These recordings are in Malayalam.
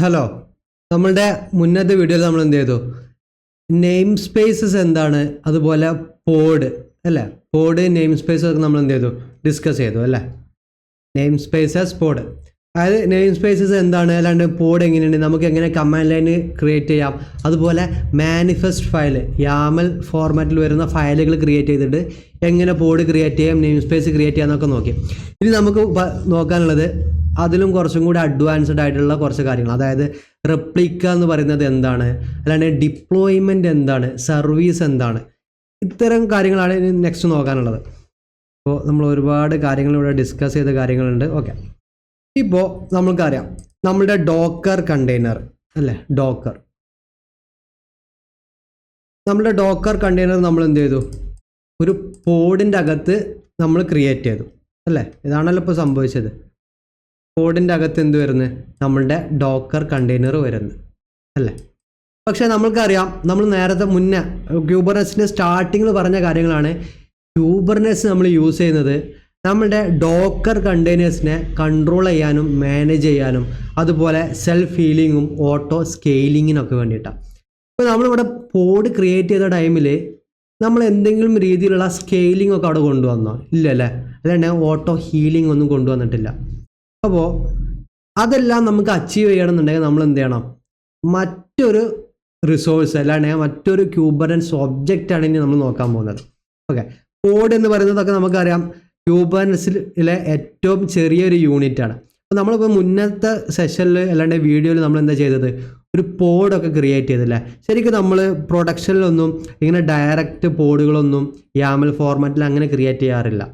ഹലോ, നമ്മളുടെ മുന്നത്തെ വീഡിയോയിൽ നമ്മൾ എന്ത് ചെയ്തു? നെയിം സ്പേസസ് എന്താണ്, അതുപോലെ പോഡ് അല്ലേ, പോഡ് നെയിം സ്പേസ് ഒക്കെ നമ്മൾ എന്ത് ചെയ്തു, ഡിസ്കസ് ചെയ്തു അല്ലേ. നെയിം സ്പേസസ് പോഡ്, അതായത് നെയിം സ്പേസസ് എന്താണ്, അല്ലാണ്ട് പോഡ് എങ്ങനെയുണ്ട്, നമുക്ക് എങ്ങനെ കമാൻഡ് ലൈൻ ക്രിയേറ്റ് ചെയ്യാം, അതുപോലെ മാനിഫെസ്റ്റ് ഫയൽ യാമൽ ഫോർമാറ്റിൽ വരുന്ന ഫയലുകൾ ക്രിയേറ്റ് ചെയ്തിട്ട് എങ്ങനെ പോഡ് ക്രിയേറ്റ് ചെയ്യാം, നെയിം സ്പേസ് ക്രിയേറ്റ് ചെയ്യാമെന്നൊക്കെ നോക്കി. ഇനി നമുക്ക് നോക്കാനുള്ളത് അതിലും കുറച്ചും കൂടി അഡ്വാൻസ്ഡ് ആയിട്ടുള്ള കുറച്ച് കാര്യങ്ങൾ, അതായത് റെപ്ലിക്ക എന്ന് പറയുന്നത് എന്താണ്, അല്ലാണ്ട് ഡിപ്ലോയ്മെൻറ്റ് എന്താണ്, സർവീസ് എന്താണ്, ഇത്തരം കാര്യങ്ങളാണ് ഇനി നെക്സ്റ്റ് നോക്കാനുള്ളത്. അപ്പോൾ നമ്മൾ ഒരുപാട് കാര്യങ്ങൾ ഇവിടെ ഡിസ്കസ് ചെയ്ത കാര്യങ്ങളുണ്ട്. ഓക്കെ, ഇപ്പോൾ നമുക്കറിയാം നമ്മളുടെ ഡോക്കർ കണ്ടെയ്നർ അല്ലേ, നമ്മളുടെ ഡോക്കർ കണ്ടെയ്നർ നമ്മൾ എന്ത് ചെയ്തു, ഒരു പോഡിൻ്റെ അകത്ത് നമ്മൾ ക്രിയേറ്റ് ചെയ്തു അല്ലേ. ഇതാണല്ലോ ഇപ്പോൾ സംഭവിച്ചത്. പോഡിൻ്റെ അകത്ത് എന്ത് വരുന്നത്, നമ്മളുടെ ഡോക്കർ കണ്ടെയ്നർ വരുന്നത് അല്ലേ. പക്ഷേ നമ്മൾക്കറിയാം, നമ്മൾ നേരത്തെ മുന്നേ ക്യൂബർനെറ്റ്സിൻ്റെ സ്റ്റാർട്ടിങ്ങിൽ പറഞ്ഞ കാര്യങ്ങളാണ്. ക്യൂബർനെറ്റ്സ് നമ്മൾ യൂസ് ചെയ്യുന്നത് നമ്മളുടെ ഡോക്കർ കണ്ടെയ്നേഴ്സിനെ കൺട്രോൾ ചെയ്യാനും മാനേജ് ചെയ്യാനും അതുപോലെ സെൽഫ് ഹീലിങ്ങും ഓട്ടോ സ്കെയിലിങ്ങിനൊക്കെ വേണ്ടിയിട്ടാണ്. ഇപ്പോൾ നമ്മളിവിടെ പോഡ് ക്രിയേറ്റ് ചെയ്ത ടൈമിൽ നമ്മൾ എന്തെങ്കിലും രീതിയിലുള്ള സ്കെയിലിംഗ് ഒക്കെ അവിടെ കൊണ്ടുവന്നോ? ഇല്ലല്ലേ, അല്ലാണ്ട് ഓട്ടോ ഹീലിംഗ് ഒന്നും കൊണ്ടുവന്നിട്ടില്ല. അപ്പോൾ അതെല്ലാം നമുക്ക് അച്ചീവ് ചെയ്യണമെന്നുണ്ടെങ്കിൽ നമ്മൾ എന്ത് ചെയ്യണം, മറ്റൊരു റിസോഴ്സ് അല്ലാണ്ട് മറ്റൊരു ക്യൂബർനെറ്റ്സ് ഒബ്ജക്റ്റാണ് ഇനി നമ്മൾ നോക്കാൻ പോകുന്നത്. ഓക്കെ, പോഡ് എന്ന് പറയുന്നതൊക്കെ നമുക്കറിയാം ക്യൂബർനെറ്റ്സിലെ ഏറ്റവും ചെറിയൊരു യൂണിറ്റാണ്. അപ്പോൾ നമ്മളിപ്പോൾ മുന്നത്തെ സെഷനിൽ അല്ലാണ്ട് വീഡിയോയിൽ നമ്മൾ എന്താ ചെയ്തത്, ഒരു പോഡൊക്കെ ക്രിയേറ്റ് ചെയ്തില്ലേ. ശരിക്കും നമ്മൾ പ്രൊഡക്ഷനിലൊന്നും ഇങ്ങനെ ഡയറക്റ്റ് പോഡുകളൊന്നും യാമൽ ഫോർമാറ്റിൽ അങ്ങനെ ക്രിയേറ്റ് ചെയ്യാറില്ല.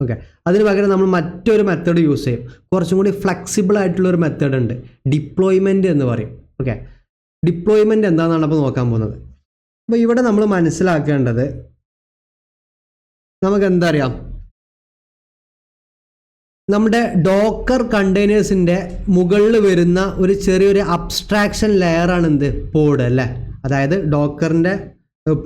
ഓക്കെ, അതിന് പകരം നമ്മൾ മറ്റൊരു മെത്തേഡ് യൂസ് ചെയ്യും. കുറച്ചും കൂടി ഫ്ലെക്സിബിൾ ആയിട്ടുള്ളൊരു മെത്തേഡ് ഉണ്ട്, ഡിപ്ലോയ്മെൻറ്റ് എന്ന് പറയും. ഓക്കെ, ഡിപ്ലോയ്മെൻറ്റ് എന്താണെന്നാണ് അപ്പോൾ നോക്കാൻ പോകുന്നത്. അപ്പോൾ ഇവിടെ നമ്മൾ മനസ്സിലാക്കേണ്ടത്, നമുക്ക് എന്താ അറിയാം, നമ്മുടെ ഡോക്കർ കണ്ടെയ്നേഴ്സിൻ്റെ മുകളിൽ വരുന്ന ഒരു ചെറിയൊരു അബ്സ്ട്രാക്ഷൻ ലെയറാണ് എന്ത്, പോഡ് അല്ലേ. അതായത് ഡോക്കറിൻ്റെ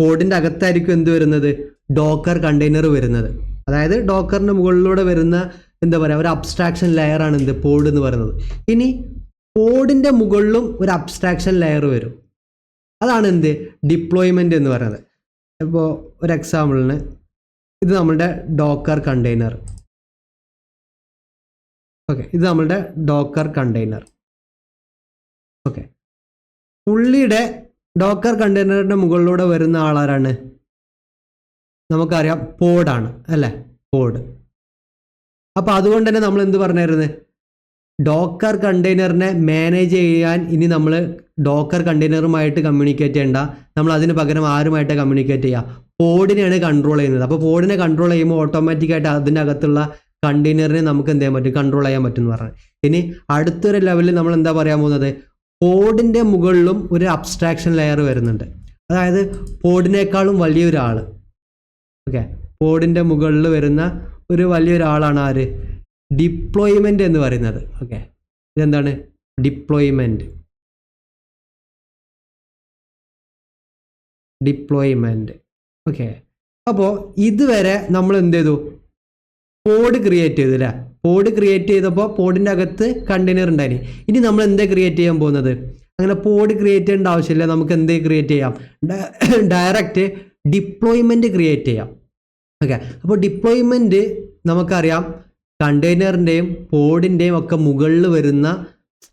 പോഡിൻ്റെ അകത്തായിരിക്കും എന്ത് വരുന്നത്, ഡോക്കർ കണ്ടെയ്നർ വരുന്നത്. അതായത് ഡോക്കറിൻ്റെ മുകളിലൂടെ വരുന്ന എന്താ പറയുക, ഒരു അബ്സ്ട്രാക്ഷൻ ലെയറാണ് എന്ത്, പോഡ് എന്ന് പറയുന്നത്. ഇനി പോഡിൻ്റെ മുകളിലും ഒരു അബ്സ്ട്രാക്ഷൻ ലെയർ വരും, അതാണ് എന്ത്, ഡിപ്ലോയ്മെൻറ്റ് എന്ന് പറയുന്നത്. ഇപ്പോൾ ഒരു എക്സാമ്പിളിന് ഇത് നമ്മളുടെ ഡോക്കർ കണ്ടെയ്നർ. ഓക്കെ, ഇത് നമ്മളുടെ ഡോക്കർ കണ്ടെയ്നർ. ഓക്കെ, പുള്ളിയുടെ ഡോക്കർ കണ്ടെയ്നറിൻ്റെ മുകളിലൂടെ വരുന്ന ആളാരാണ്, നമുക്കറിയാം പോഡാണ് അല്ലേ, പോഡ്. അപ്പോൾ അതുകൊണ്ട് തന്നെ നമ്മൾ എന്ത് പറഞ്ഞിരുന്നത്, ഡോക്കർ കണ്ടെയ്നറിനെ മാനേജ് ചെയ്യാൻ ഇനി നമ്മൾ ഡോക്കർ കണ്ടെയ്നറുമായിട്ട് കമ്മ്യൂണിക്കേറ്റ് ചെയ്യേണ്ട, നമ്മൾ അതിന് പകരം ആരുമായിട്ട് കമ്മ്യൂണിക്കേറ്റ് ചെയ്യുക, പോഡിനെയാണ് കൺട്രോൾ ചെയ്യുന്നത്. അപ്പോൾ പോഡിനെ കൺട്രോൾ ചെയ്യുമ്പോൾ ഓട്ടോമാറ്റിക്കായിട്ട് അതിൻ്റെ അകത്തുള്ള കണ്ടെയ്നറിനെ നമുക്ക് എന്ത് ചെയ്യാൻ പറ്റും, കൺട്രോൾ ചെയ്യാൻ പറ്റും എന്ന് പറഞ്ഞു. ഇനി അടുത്തൊരു ലെവലിൽ നമ്മൾ എന്താ പറയാൻ പോകുന്നത്, പോഡിൻ്റെ മുകളിലും ഒരു അബ്സ്ട്രാക്ഷൻ ലെയർ വരുന്നുണ്ട്. അതായത് പോഡിനേക്കാളും വലിയൊരാൾ. ഓക്കെ, പോഡിൻ്റെ മുകളിൽ വരുന്ന ഒരു വലിയൊരാളാണ് ആര്, ഡിപ്ലോയ്മെൻറ്റ് എന്ന് പറയുന്നത്. ഓക്കെ, ഇതെന്താണ്, ഡിപ്ലോയ്മെൻറ്റ്. ഓക്കെ, അപ്പോൾ ഇതുവരെ നമ്മൾ എന്ത് ചെയ്തു, പോഡ് ക്രിയേറ്റ് ചെയ്തു അല്ലേ. പോഡ് ക്രിയേറ്റ് ചെയ്തപ്പോൾ പോഡിൻ്റെ അകത്ത് കണ്ടെയ്നർ ഉണ്ടായി. ഇനി നമ്മൾ എന്താ ക്രിയേറ്റ് ചെയ്യാൻ പോകുന്നത്, അങ്ങനെ പോഡ് ക്രിയേറ്റ് ചെയ്യേണ്ട ആവശ്യമില്ല. നമുക്ക് എന്തേ ക്രിയേറ്റ് ചെയ്യാം, ഡയറക്റ്റ് ഡിപ്ലോയ്മെൻറ്റ് ക്രിയേറ്റ് ചെയ്യാം. ഓക്കെ, അപ്പോൾ ഡിപ്ലോയ്മെൻറ്റ് നമുക്കറിയാം കണ്ടെയ്നറിൻ്റെയും പോഡിൻ്റെയും ഒക്കെ മുകളിൽ വരുന്ന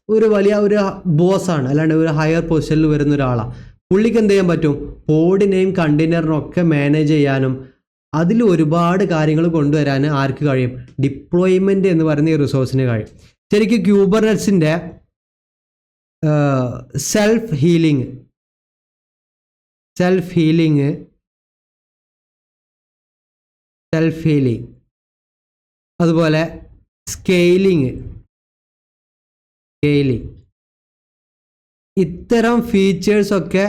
ഒരു വലിയ ഒരു ബോസാണ്, അല്ലാണ്ട് ഒരു ഹയർ പൊസിഷനിൽ വരുന്ന ഒരാളാണ്. പുള്ളിക്ക് എന്ത് ചെയ്യാൻ പറ്റും, പോഡിനെയും കണ്ടെയ്നറിനും ഒക്കെ മാനേജ് ചെയ്യാനും അതിൽ ഒരുപാട് കാര്യങ്ങൾ കൊണ്ടുവരാൻ ആർക്ക് കഴിയും, ഡിപ്ലോയ്മെൻറ്റ് എന്ന് പറയുന്ന ഈ റിസോഴ്സിന് കഴിയും. ശരിക്കും ക്യൂബർനെറ്റ്സിൻ്റെ സെൽഫ് ഹീലിംഗ് അതുപോലെ സ്കെയിലിംഗ് ഇത്തരം ഫീച്ചേഴ്സൊക്കെ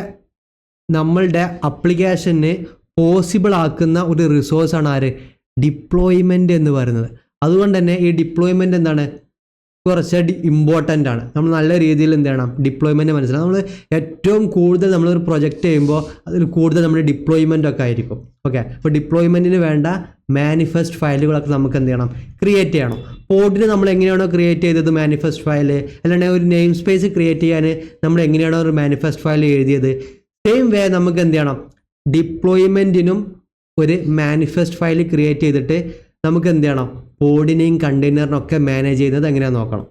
നമ്മളുടെ അപ്ലിക്കേഷന് പോസിബിൾ ആക്കുന്ന ഒരു റിസോഴ്സാണ് ആര്, ഡിപ്ലോയ്മെൻറ്റ് എന്ന് പറയുന്നത്. അതുകൊണ്ട് തന്നെ ഈ ഡിപ്ലോയ്മെൻറ്റ് എന്താണ്, കുറച്ച് ഇമ്പോർട്ടൻ്റ് ആണ്. നമ്മൾ നല്ല രീതിയിൽ എന്ത് ചെയ്യണം, ഡിപ്ലോയ്മെൻറ്റ് മനസ്സിലാവും. നമ്മൾ ഏറ്റവും കൂടുതൽ നമ്മളൊരു പ്രൊജക്റ്റ് ചെയ്യുമ്പോൾ അതിൽ കൂടുതൽ നമ്മുടെ ഡിപ്ലോയ്മെൻ്റ് ഒക്കെ ആയിരിക്കും. ഓക്കെ, അപ്പോൾ ഡിപ്ലോയ്മെൻറ്റിന് വേണ്ട മാനിഫെസ്റ്റ് ഫയലുകളൊക്കെ നമുക്ക് എന്ത് ചെയ്യണം, ക്രിയേറ്റ് ചെയ്യണം. പോഡിന് നമ്മൾ എങ്ങനെയാണോ ക്രിയേറ്റ് ചെയ്തത് മാനിഫെസ്റ്റ് ഫയൽ, അല്ലാണ്ട് ഒരു നെയിം സ്പേസ് ക്രിയേറ്റ് ചെയ്യാൻ നമ്മൾ എങ്ങനെയാണോ ഒരു മാനിഫെസ്റ്റ് ഫയൽ എഴുതിയത്, സെയിം വേ നമുക്ക് എന്ത് ചെയ്യണം, ഡിപ്ലോയ്മെൻറ്റിനും ഒരു മാനിഫെസ്റ്റ് ഫയൽ ക്രിയേറ്റ് ചെയ്തിട്ട് നമുക്ക് എന്ത് ചെയ്യണം, പോഡിനെയും കണ്ടെയ്നറിനൊക്കെ മാനേജ് ചെയ്യുന്നത് എങ്ങനെയാണെന്ന് നോക്കണം.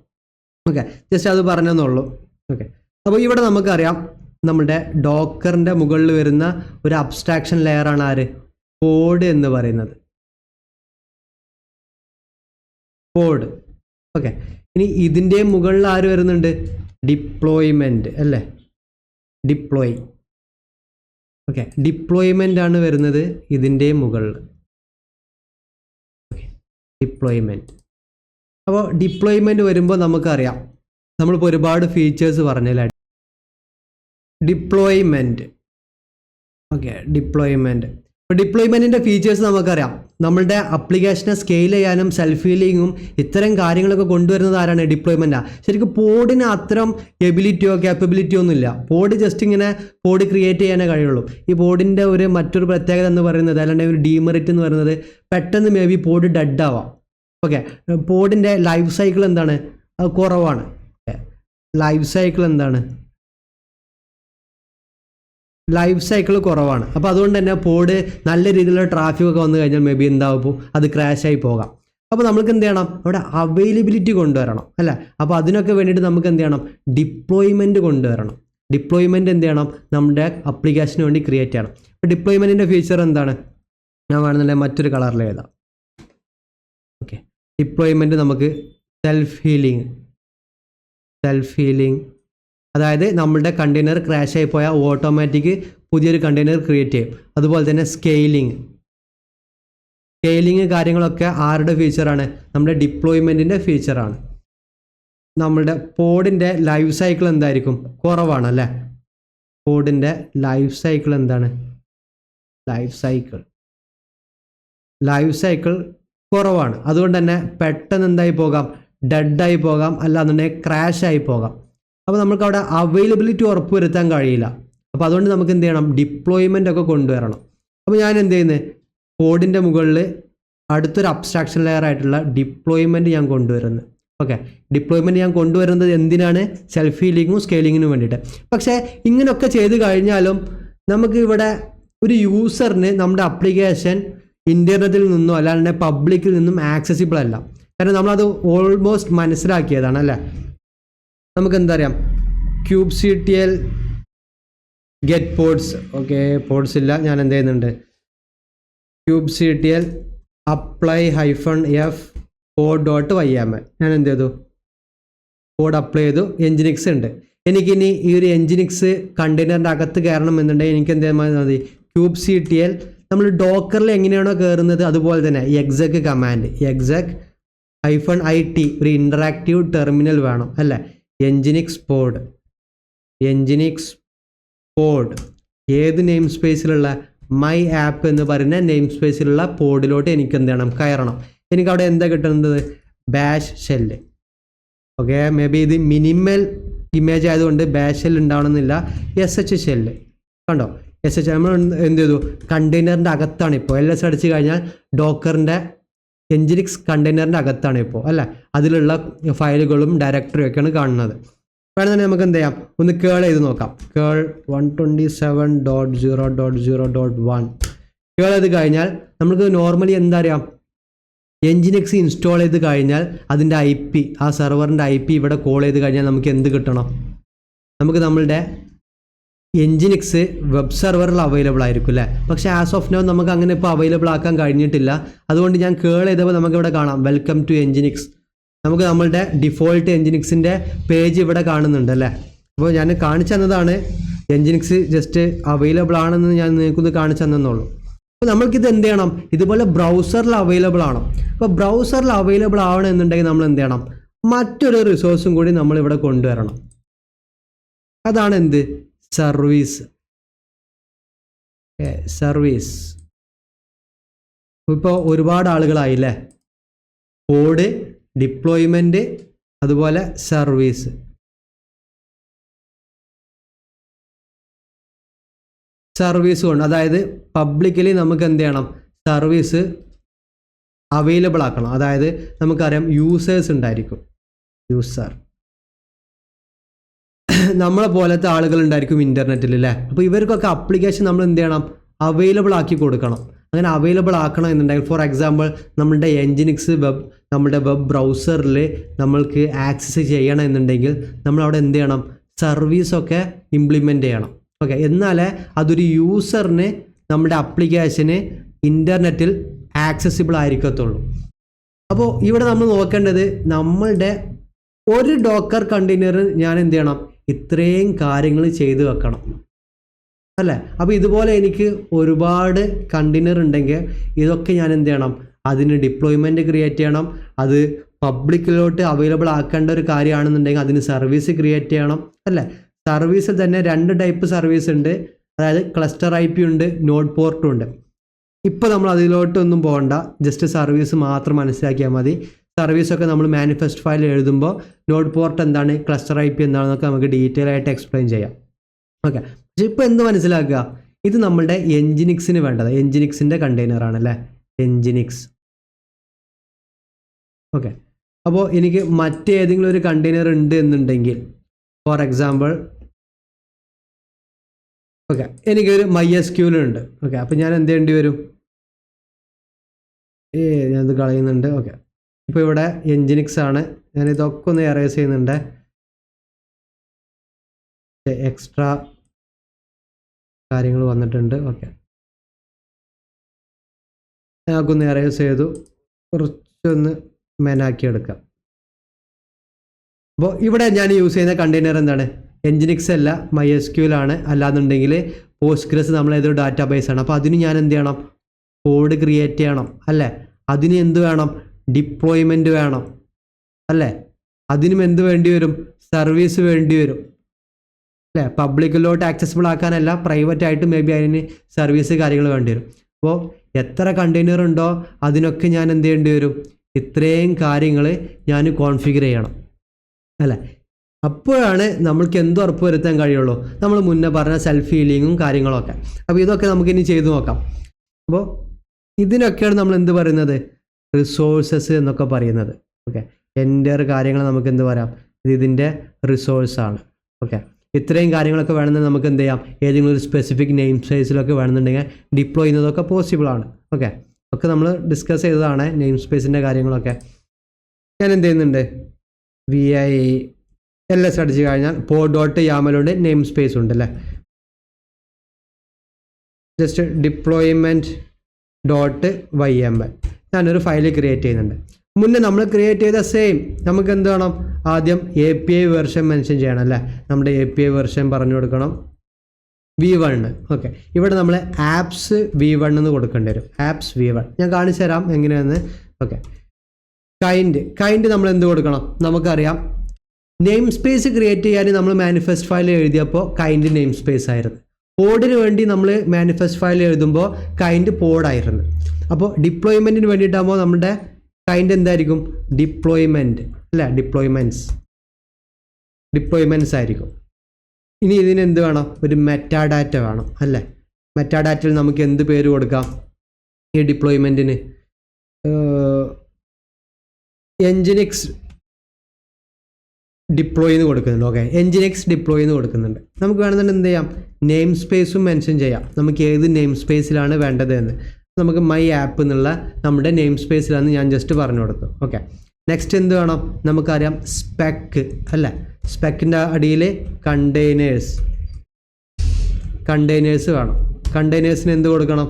ഓക്കെ, ജസ്റ്റ് അത് പറഞ്ഞെന്നുള്ളൂ. ഓക്കെ, അപ്പോൾ ഇവിടെ നമുക്കറിയാം നമ്മുടെ ഡോക്കറിൻ്റെ മുകളിൽ വരുന്ന ഒരു അബ്സ്ട്രാക്ഷൻ ലെയറാണ് ആര്, പോഡ് എന്ന് പറയുന്നത്. പോഡ്. ഓക്കെ, ഇനി ഇതിൻ്റെ മുകളിൽ ആര് വരുന്നുണ്ട്, ഡിപ്ലോയ്മെൻറ്റ് അല്ലേ, ഡിപ്ലോയ്. ഓക്കെ, ഡിപ്ലോയ്മെൻ്റ് ആണ് വരുന്നത് ഇതിൻ്റെ മുകളിൽ. Okay, deployment. അപ്പോൾ ഡിപ്ലോയ്മെൻറ്റ് വരുമ്പോൾ നമുക്കറിയാം, നമ്മളിപ്പോൾ ഒരുപാട് ഫീച്ചേഴ്സ് പറഞ്ഞല്ലേ, ഡിപ്ലോയ്മെൻറ്റ്. Okay, deployment. അപ്പോൾ ഡിപ്ലോയ്മെൻറ്റിൻ്റെ ഫീച്ചേഴ്സ് നമുക്കറിയാം. നമ്മളുടെ അപ്ലിക്കേഷനെ സ്കെയിൽ ചെയ്യാനും സെൽഫ് ഹീലിങ്ങും ഇത്തരം കാര്യങ്ങളൊക്കെ കൊണ്ടുവരുന്നത് ആരാണ്, ഡിപ്ലോയ്മെൻറ്റാണ്. ശരിക്കും പോഡിന് അത്തരം എബിലിറ്റിയോ ക്യാപ്പബിലിറ്റിയോ ഒന്നുമില്ല. പോഡ് ജസ്റ്റ് ഇങ്ങനെ പോഡ് ക്രിയേറ്റ് ചെയ്യാനേ കഴിയുള്ളൂ. ഈ പോഡിൻ്റെ ഒരു മറ്റൊരു പ്രത്യേകത എന്ന് പറയുന്നത്, അല്ലെങ്കിൽ ഒരു ഡീമെറിറ്റ് എന്ന് പറയുന്നത്, പെട്ടെന്ന് മേ ബി പോഡ് ഡെഡ് ആവാം. ഓക്കെ, പോഡിൻ്റെ ലൈഫ് സൈക്കിൾ എന്താണ്, അത് കുറവാണ്. ലൈഫ് സൈക്കിൾ എന്താണ്, ലൈഫ് സൈക്കിൾ കുറവാണ്. അപ്പോൾ അതുകൊണ്ട് തന്നെ പോഡ് നല്ല രീതിയിലുള്ള ട്രാഫിക് ഒക്കെ വന്നു കഴിഞ്ഞാൽ മേ ബി എന്താവും, അത് ക്രാഷായി പോകാം. അപ്പോൾ നമുക്ക് എന്ത് ചെയ്യണം, അവിടെ അവൈലബിലിറ്റി കൊണ്ടുവരണം അല്ലേ. അപ്പോൾ അതിനൊക്കെ വേണ്ടിയിട്ട് നമുക്ക് എന്ത് ചെയ്യണം, ഡിപ്ലോയ്മെൻറ്റ് കൊണ്ടുവരണം. ഡിപ്ലോയ്മെൻറ്റ് എന്ത് ചെയ്യണം, നമ്മുടെ അപ്ലിക്കേഷന് വേണ്ടി ക്രിയേറ്റ് ചെയ്യണം. അപ്പോൾ ഡിപ്ലോയ്മെൻറ്റിൻ്റെ ഫീച്ചർ എന്താണ്, ഞാൻ വേണമെന്നുണ്ടെങ്കിൽ മറ്റൊരു കളറിൽ എഴുതാം. ഓക്കെ, ഡിപ്ലോയ്മെൻറ്റ് നമുക്ക് സെൽഫ് ഹീലിംഗ്, അതായത് നമ്മളുടെ കണ്ടെയ്നർ ക്രാഷ് ആയി പോയാൽ ഓട്ടോമാറ്റിക് പുതിയൊരു കണ്ടെയ്നർ ക്രിയേറ്റ് ചെയ്യും. അതുപോലെ തന്നെ സ്കെയിലിംഗ് കാര്യങ്ങളൊക്കെ ആരുടെ ഫീച്ചറാണ്, നമ്മുടെ ഡിപ്ലോയ്മെൻറ്റിൻ്റെ ഫീച്ചറാണ്. നമ്മളുടെ പോഡിൻ്റെ ലൈഫ് സൈക്കിൾ എന്തായിരിക്കും, കുറവാണ് അല്ലേ. പോഡിൻ്റെ ലൈഫ് സൈക്കിൾ എന്താണ്, ലൈഫ് സൈക്കിൾ കുറവാണ്. അതുകൊണ്ട് തന്നെ പെട്ടെന്ന് എന്തായി പോകാം, ഡെഡായി പോകാം, അല്ലാന്നുണ്ടെങ്കിൽ ക്രാഷ് ആയി പോകാം. അപ്പോൾ നമുക്ക് അവിടെ അവൈലബിലിറ്റി ഉറപ്പുവരുത്താൻ കഴിയില്ല. അപ്പോൾ അതുകൊണ്ട് നമുക്ക് എന്ത് ചെയ്യണം, ഡിപ്ലോയ്മെൻ്റ് ഒക്കെ കൊണ്ടുവരണം. അപ്പോൾ ഞാൻ എന്ത് ചെയ്യുന്നത്, കോഡിൻ്റെ മുകളിൽ അടുത്തൊരു അബ്സ്ട്രാക്ഷൻ ലെയർ ആയിട്ടുള്ള ഡിപ്ലോയ്മെൻറ്റ് ഞാൻ കൊണ്ടുവരുന്നത്. ഓക്കെ, ഡിപ്ലോയ്മെൻറ്റ് ഞാൻ കൊണ്ടുവരുന്നത് എന്തിനാണ്, സെൽഫ് ഹീലിങ്ങും സ്കെയിലിങ്ങിനും വേണ്ടിയിട്ട്. പക്ഷേ ഇങ്ങനെയൊക്കെ ചെയ്ത് കഴിഞ്ഞാലും നമുക്ക് ഇവിടെ ഒരു യൂസറിന് നമ്മുടെ ആപ്ലിക്കേഷൻ ഇൻ്റർനെറ്റിൽ നിന്നോ അല്ലാണ്ട് പബ്ലിക്കിൽ നിന്നും ആക്സസിബിൾ അല്ല. കാരണം നമ്മളത് ഓൾമോസ്റ്റ് മനസ്സിലാക്കിയതാണ് അല്ലേ. നമുക്ക് എന്താ അറിയാം, kubectl get pods. Okay, pods ഇല്ല, ഞാൻ എന്ത് ചെയ്യുന്നുണ്ട്, kubectl apply -f pod.yml ഞാൻ എന്ത് ചെയ്തു, കോഡ് അപ്ലൈ ചെയ്തു. എൻജിനിക്സ് ഉണ്ട്. എനിക്കിനി ഈ ഒരു എൻജിനിക്സ് കണ്ടെയ്നറിൻ്റെ അകത്ത് കയറണം എന്നുണ്ടെങ്കിൽ എനിക്ക് എന്ത് ചെയ്യാൻ മതി, kubectl നമ്മൾ ഡോക്കറിൽ എങ്ങനെയാണോ കയറുന്നത് അതുപോലെ തന്നെ exec കമാൻഡ്, exec -it ഒരു ഇൻറ്ററാക്റ്റീവ് ടെർമിനൽ വേണം അല്ലേ. എൻജിനിക്സ് പോഡ് ഏത് നെയിം സ്പേസിലുള്ള മൈ ആപ്പ് എന്ന് പറയുന്ന നെയിം സ്പേസിലുള്ള പോഡിലോട്ട് എനിക്ക് എന്ത് ചെയ്യണം, കയറണം. എനിക്ക് അവിടെ എന്താ കിട്ടുന്നത്, bash shell. Okay, may be ഇത് മിനിമൽ ഇമേജ് ആയതുകൊണ്ട് ബാഷ് ഷെൽ ഉണ്ടാവണമെന്നില്ല. SH ഷെല്ല് കണ്ടോ, SH നമ്മൾ എന്ത് ചെയ്തു, കണ്ടെയ്നറിൻ്റെ അകത്താണ് ഇപ്പോൾ. LS അടിച്ച് കഴിഞ്ഞാൽ ഡോക്കറിൻ്റെ എൻജിനിക്സ് കണ്ടെയ്നറിൻ്റെ അകത്താണ് ഇപ്പോൾ അല്ലേ. അതിലുള്ള ഫയലുകളും ഡയറക്ടറിയും ഒക്കെയാണ് കാണുന്നത്. വേണമെന്നുണ്ടെങ്കിൽ നമുക്ക് എന്ത് ചെയ്യാം, ഒന്ന് കേൾ ചെയ്ത് നോക്കാം. കേൾ 127.0.0.1 കേൾ ചെയ്ത് കഴിഞ്ഞാൽ നമുക്ക് നോർമലി എന്താ അറിയാം, എൻജിനിക്സ് ഇൻസ്റ്റാൾ ചെയ്ത് കഴിഞ്ഞാൽ അതിൻ്റെ IP, ആ സെർവറിൻ്റെ IP ഇവിടെ കോൾ ചെയ്ത് കഴിഞ്ഞാൽ നമുക്ക് എന്ത് കിട്ടണം, നമുക്ക് നമ്മളുടെ എൻജിനിക്സ് വെബ് സെർവറിൽ അവൈലബിൾ ആയിരിക്കും അല്ലേ. പക്ഷേ ആസ് ഓഫ് നോ നമുക്ക് അങ്ങനെ ഇപ്പോൾ അവൈലബിൾ ആക്കാൻ കഴിഞ്ഞിട്ടില്ല. അതുകൊണ്ട് ഞാൻ കേൾ ചെയ്തപ്പോൾ നമുക്കിവിടെ കാണാം വെൽക്കം ടു എൻജിനിക്സ്. നമുക്ക് നമ്മളുടെ ഡിഫോൾട്ട് എൻജിനിക്സിൻ്റെ പേജ് ഇവിടെ കാണുന്നുണ്ട് അല്ലേ. അപ്പോൾ ഞാൻ കാണിച്ചു തന്നതാണ്, എൻജിനിക്സ് ജസ്റ്റ് അവൈലബിൾ ആണെന്ന് ഞാൻ നിങ്ങൾക്കൊന്ന് കാണിച്ചു തന്നെന്നുള്ളൂ. അപ്പോൾ നമ്മൾക്കിത് എന്ത് ചെയ്യണം, ഇതുപോലെ ബ്രൗസറിൽ അവൈലബിൾ ആണോ. അപ്പോൾ ബ്രൗസറിൽ അവൈലബിൾ ആവണമെന്നുണ്ടെങ്കിൽ നമ്മൾ എന്ത് ചെയ്യണം, മറ്റൊരു റിസോഴ്സും കൂടി നമ്മളിവിടെ കൊണ്ടുവരണം. അതാണ് എന്ത്, സർവീസ്. ഇപ്പോൾ ഒരുപാട് ആളുകളായില്ലേ, കോഡ്, ഡിപ്ലോയ്മെൻറ്റ്, അതുപോലെ സർവീസ്. സർവീസ് കൊണ്ട്, അതായത് പബ്ലിക്കലി നമുക്ക് എന്ത് ചെയ്യണം, സർവീസ് അവൈലബിൾ ആക്കണം. അതായത് നമുക്കറിയാം യൂസേഴ്സ് ഉണ്ടായിരിക്കും, യൂസർ നമ്മളെ പോലത്തെ ആളുകൾ ഉണ്ടായിരിക്കും ഇൻ്റർനെറ്റിൽ അല്ലേ. അപ്പോൾ ഇവർക്കൊക്കെ ആപ്ലിക്കേഷൻ നമ്മൾ എന്ത് ചെയ്യണം, അവൈലബിൾ ആക്കി കൊടുക്കണം. അങ്ങനെ അവൈലബിൾ ആക്കണം എന്നുണ്ടെങ്കിൽ ഫോർ എക്സാമ്പിൾ നമ്മുടെ എൻജിനിക്സ് നമ്മുടെ വെബ് ബ്രൗസറിൽ നമ്മൾക്ക് ആക്സസ് ചെയ്യണം എന്നുണ്ടെങ്കിൽ നമ്മളവിടെ എന്ത് ചെയ്യണം, സർവീസൊക്കെ ഇംപ്ലിമെൻ്റ് ചെയ്യണം. ഓക്കെ, എന്നാലേ അതൊരു യൂസറിന് നമ്മുടെ ആപ്ലിക്കേഷന് ഇൻ്റർനെറ്റിൽ ആക്സസിബിൾ ആയിരിക്കത്തുള്ളൂ. അപ്പോൾ ഇവിടെ നമ്മൾ നോക്കേണ്ടത് നമ്മളുടെ ഒരു ഡോക്കർ കണ്ടെയ്നർ ഞാൻ എന്ത് ചെയ്യണം, ഇത്രയും കാര്യങ്ങൾ ചെയ്തു വെക്കണം അല്ലേ. അപ്പോൾ ഇതുപോലെ എനിക്ക് ഒരുപാട് കണ്ടെയ്നർ ഉണ്ടെങ്കിൽ ഇതൊക്കെ ഞാൻ എന്ത് ചെയ്യണം, അതിന് ഡിപ്ലോയ്മെൻറ്റ് ക്രിയേറ്റ് ചെയ്യണം. അത് പബ്ലിക്കിലോട്ട് അവൈലബിൾ ആക്കേണ്ട ഒരു കാര്യമാണെന്നുണ്ടെങ്കിൽ അതിന് സർവീസ് ക്രിയേറ്റ് ചെയ്യണം അല്ലേ. സർവീസിൽ തന്നെ 2 ടൈപ്പ് സർവീസ് ഉണ്ട്, അതായത് ക്ലസ്റ്റർ IP ഉണ്ട്, നോഡ് പോർട്ടും ഉണ്ട്. ഇപ്പോൾ നമ്മൾ അതിലോട്ടൊന്നും പോകണ്ട, ജസ്റ്റ് സർവീസ് മാത്രം മനസ്സിലാക്കിയാൽ മതി. സർവീസൊക്കെ നമ്മൾ മാനിഫെസ്റ്റ് ഫയൽ എഴുതുമ്പോൾ നോഡ് പോർട്ട് എന്താണ്, ക്ലസ്റ്റർ IP എന്താണെന്നൊക്കെ നമുക്ക് ഡീറ്റെയിൽ ആയിട്ട് എക്സ്പ്ലെയിൻ ചെയ്യാം. ഓക്കെ, പക്ഷേ ഇപ്പോൾ എന്ത് മനസ്സിലാക്കുക, ഇത് നമ്മളുടെ എൻജിനിക്സിന് വേണ്ടത്, എൻജിനിക്സിൻ്റെ കണ്ടെയ്നർ ആണല്ലേ, എൻജിനിക്സ്. ഓക്കെ, അപ്പോൾ എനിക്ക് മറ്റേതെങ്കിലും ഒരു കണ്ടെയ്നർ ഉണ്ട് എന്നുണ്ടെങ്കിൽ ഫോർ എക്സാമ്പിൾ ഓക്കെ എനിക്കൊരു MySQL ഉണ്ട്. ഓക്കെ, അപ്പോൾ ഞാൻ എന്ത് ചെയ്യേണ്ടി വരും, ഞാനത് കളയുന്നുണ്ട്. ഓക്കെ, ഇപ്പോൾ ഇവിടെ എൻജിനിക്സ് ആണ്, ഞാൻ ഇതൊക്കെ ഒന്ന് എറേസ് ചെയ്യുന്നുണ്ട്. എക്സ്ട്രാ കാര്യങ്ങൾ വന്നിട്ടുണ്ട്. ഓക്കെ, ഞങ്ങൾക്കൊന്ന് എറേസ് ചെയ്തു, കുറച്ചൊന്ന് മെനാക്കി എടുക്കാം. അപ്പോൾ ഇവിടെ ഞാൻ യൂസ് ചെയ്യുന്ന കണ്ടെയ്നർ എന്താണ്, എൻജിനിക്സ് അല്ല, MySQL ആണ്. അല്ലാന്നുണ്ടെങ്കിൽ പോസ്റ്റ്ഗ്രസ് നമ്മളേതൊരു ഡാറ്റാബേസ് ആണ്. അപ്പോൾ അതിന് ഞാൻ എന്ത് ചെയ്യണം, കോഡ് ക്രിയേറ്റ് ചെയ്യണം അല്ലേ. അതിന് എന്ത് വേണം, ഡിപ്ലോയ്മെൻറ്റ് വേണം അല്ലേ. അതിനും എന്ത് വേണ്ടി വരും, സർവീസ് വേണ്ടി വരും അല്ലേ. പബ്ലിക്കിലോട്ട് ആക്സസിബിൾ ആക്കാനല്ല, പ്രൈവറ്റ് ആയിട്ട് മേ ബി അതിന് സർവീസ് കാര്യങ്ങൾ വേണ്ടി വരും. അപ്പോൾ എത്ര കണ്ടെയ്നർ ഉണ്ടോ അതിനൊക്കെ ഞാൻ എന്ത് ചെയ്യേണ്ടി വരും, ഇത്രയും കാര്യങ്ങൾ ഞാൻ കോൺഫിഗർ ചെയ്യണം അല്ലേ. അപ്പോഴാണ് നമ്മൾക്ക് എന്ത് ഉറപ്പ് വരുത്താൻ കഴിയുള്ളൂ, നമ്മൾ മുന്നേ പറഞ്ഞ സെൽഫ് ഹീലിങ്ങും കാര്യങ്ങളൊക്കെ. അപ്പോൾ ഇതൊക്കെ നമുക്കിനി ചെയ്തു നോക്കാം. അപ്പോൾ ഇതിനൊക്കെയാണ് നമ്മൾ എന്ത് പറയുന്നത്, റിസോഴ്സസ് എന്നൊക്കെ പറയുന്നത്. ഓക്കെ, എൻ്റെ കാര്യങ്ങൾ നമുക്ക് എന്ത് പറയാം, ഇതിൻ്റെ റിസോഴ്സാണ്. ഓക്കെ, ഇത്രയും കാര്യങ്ങളൊക്കെ വേണമെങ്കിൽ നമുക്ക് എന്ത് ചെയ്യാം, ഏതെങ്കിലും ഒരു സ്പെസിഫിക് നെയിം സ്പേസിലൊക്കെ വേണമെന്നുണ്ടെങ്കിൽ ഡിപ്ലോയ് ചെയ്യുന്നതൊക്കെ പോസിബിളാണ്. ഓക്കെ, ഒക്കെ നമ്മൾ ഡിസ്കസ് ചെയ്തതാണ് നെയിം സ്പേസിൻ്റെ കാര്യങ്ങളൊക്കെ. ഞാൻ എന്ത് ചെയ്യുന്നുണ്ട്, VILS അടിച്ച് കഴിഞ്ഞാൽ pod.yaml ഉണ്ട്, നെയിം സ്പേസ് ഉണ്ട് അല്ലേ. ജസ്റ്റ് deployment.yml ഞാനൊരു ഫയൽ ക്രിയേറ്റ് ചെയ്യുന്നുണ്ട്. മുന്നേ നമ്മൾ ക്രിയേറ്റ് ചെയ്ത സെയിം നമുക്ക് എന്ത് വേണം, ആദ്യം API വെർഷൻ മെൻഷൻ ചെയ്യണം അല്ലേ. നമ്മുടെ API വെർഷൻ പറഞ്ഞു കൊടുക്കണം, V1. ഓക്കെ, ഇവിടെ നമ്മൾ ആപ്സ് V1 എന്ന് കൊടുക്കേണ്ടി വരും, ആപ്സ് V1. ഞാൻ കാണിച്ചു തരാം എങ്ങനെയാണെന്ന്. ഓക്കെ, കൈൻഡ് നമ്മൾ എന്ത് കൊടുക്കണം, നമുക്കറിയാം നെയിം സ്പേസ് ക്രിയേറ്റ് ചെയ്യാൻ നമ്മൾ മാനിഫെസ്റ്റ് ഫയൽ എഴുതിയപ്പോൾ കൈൻഡ് നെയിം സ്പേസ് ആയിരുന്നു. പോഡിന് വേണ്ടി നമ്മൾ മാനിഫെസ്റ്റ് ഫയൽ എഴുതുമ്പോൾ കൈൻഡ് പോഡായിരുന്നു. അപ്പോൾ ഡിപ്ലോയ്മെൻറ്റിന് വേണ്ടിയിട്ടാകുമ്പോൾ നമ്മുടെ കൈൻഡ് എന്തായിരിക്കും, ഡിപ്ലോയ്മെൻറ്റ് അല്ല, ഡിപ്ലോയ്മെൻറ്റ്സ് ആയിരിക്കും. ഇനി ഇതിന് എന്ത് വേണം, ഒരു മെറ്റാഡാറ്റ വേണം അല്ലേ. മെറ്റാഡാറ്റയിൽ നമുക്ക് എന്ത് പേര് കൊടുക്കാം, ഈ ഡിപ്ലോയ്മെൻറ്റിന് എൻജിനിക്സ് ഡിപ്ലോയ് എന്ന് കൊടുക്കുന്നുണ്ട്. ഓക്കെ, എൻജിനിക്സ് ഡിപ്ലോയ് എന്ന് കൊടുക്കുന്നുണ്ട്. നമുക്ക് വേണമെന്നുണ്ടെങ്കിൽ എന്ത് ചെയ്യാം, നെയിം സ്പേസും മെൻഷൻ ചെയ്യാം, നമുക്ക് ഏത് നെയിം സ്പേസിലാണ് വേണ്ടത് എന്ന്. നമുക്ക് മൈ ആപ്പ് എന്നുള്ള നമ്മുടെ നെയിം സ്പേസിലാണെന്ന് ഞാൻ ജസ്റ്റ് പറഞ്ഞു കൊടുത്തു. ഓക്കെ, നെക്സ്റ്റ് എന്ത് വേണം, നമുക്കറിയാം സ്പെക്ക് അല്ലേ. സ്പെക്കിൻ്റെ അടിയിൽ കണ്ടെയ്നേഴ്സ് വേണം. കണ്ടെയ്നേഴ്സിന് എന്ത് കൊടുക്കണം,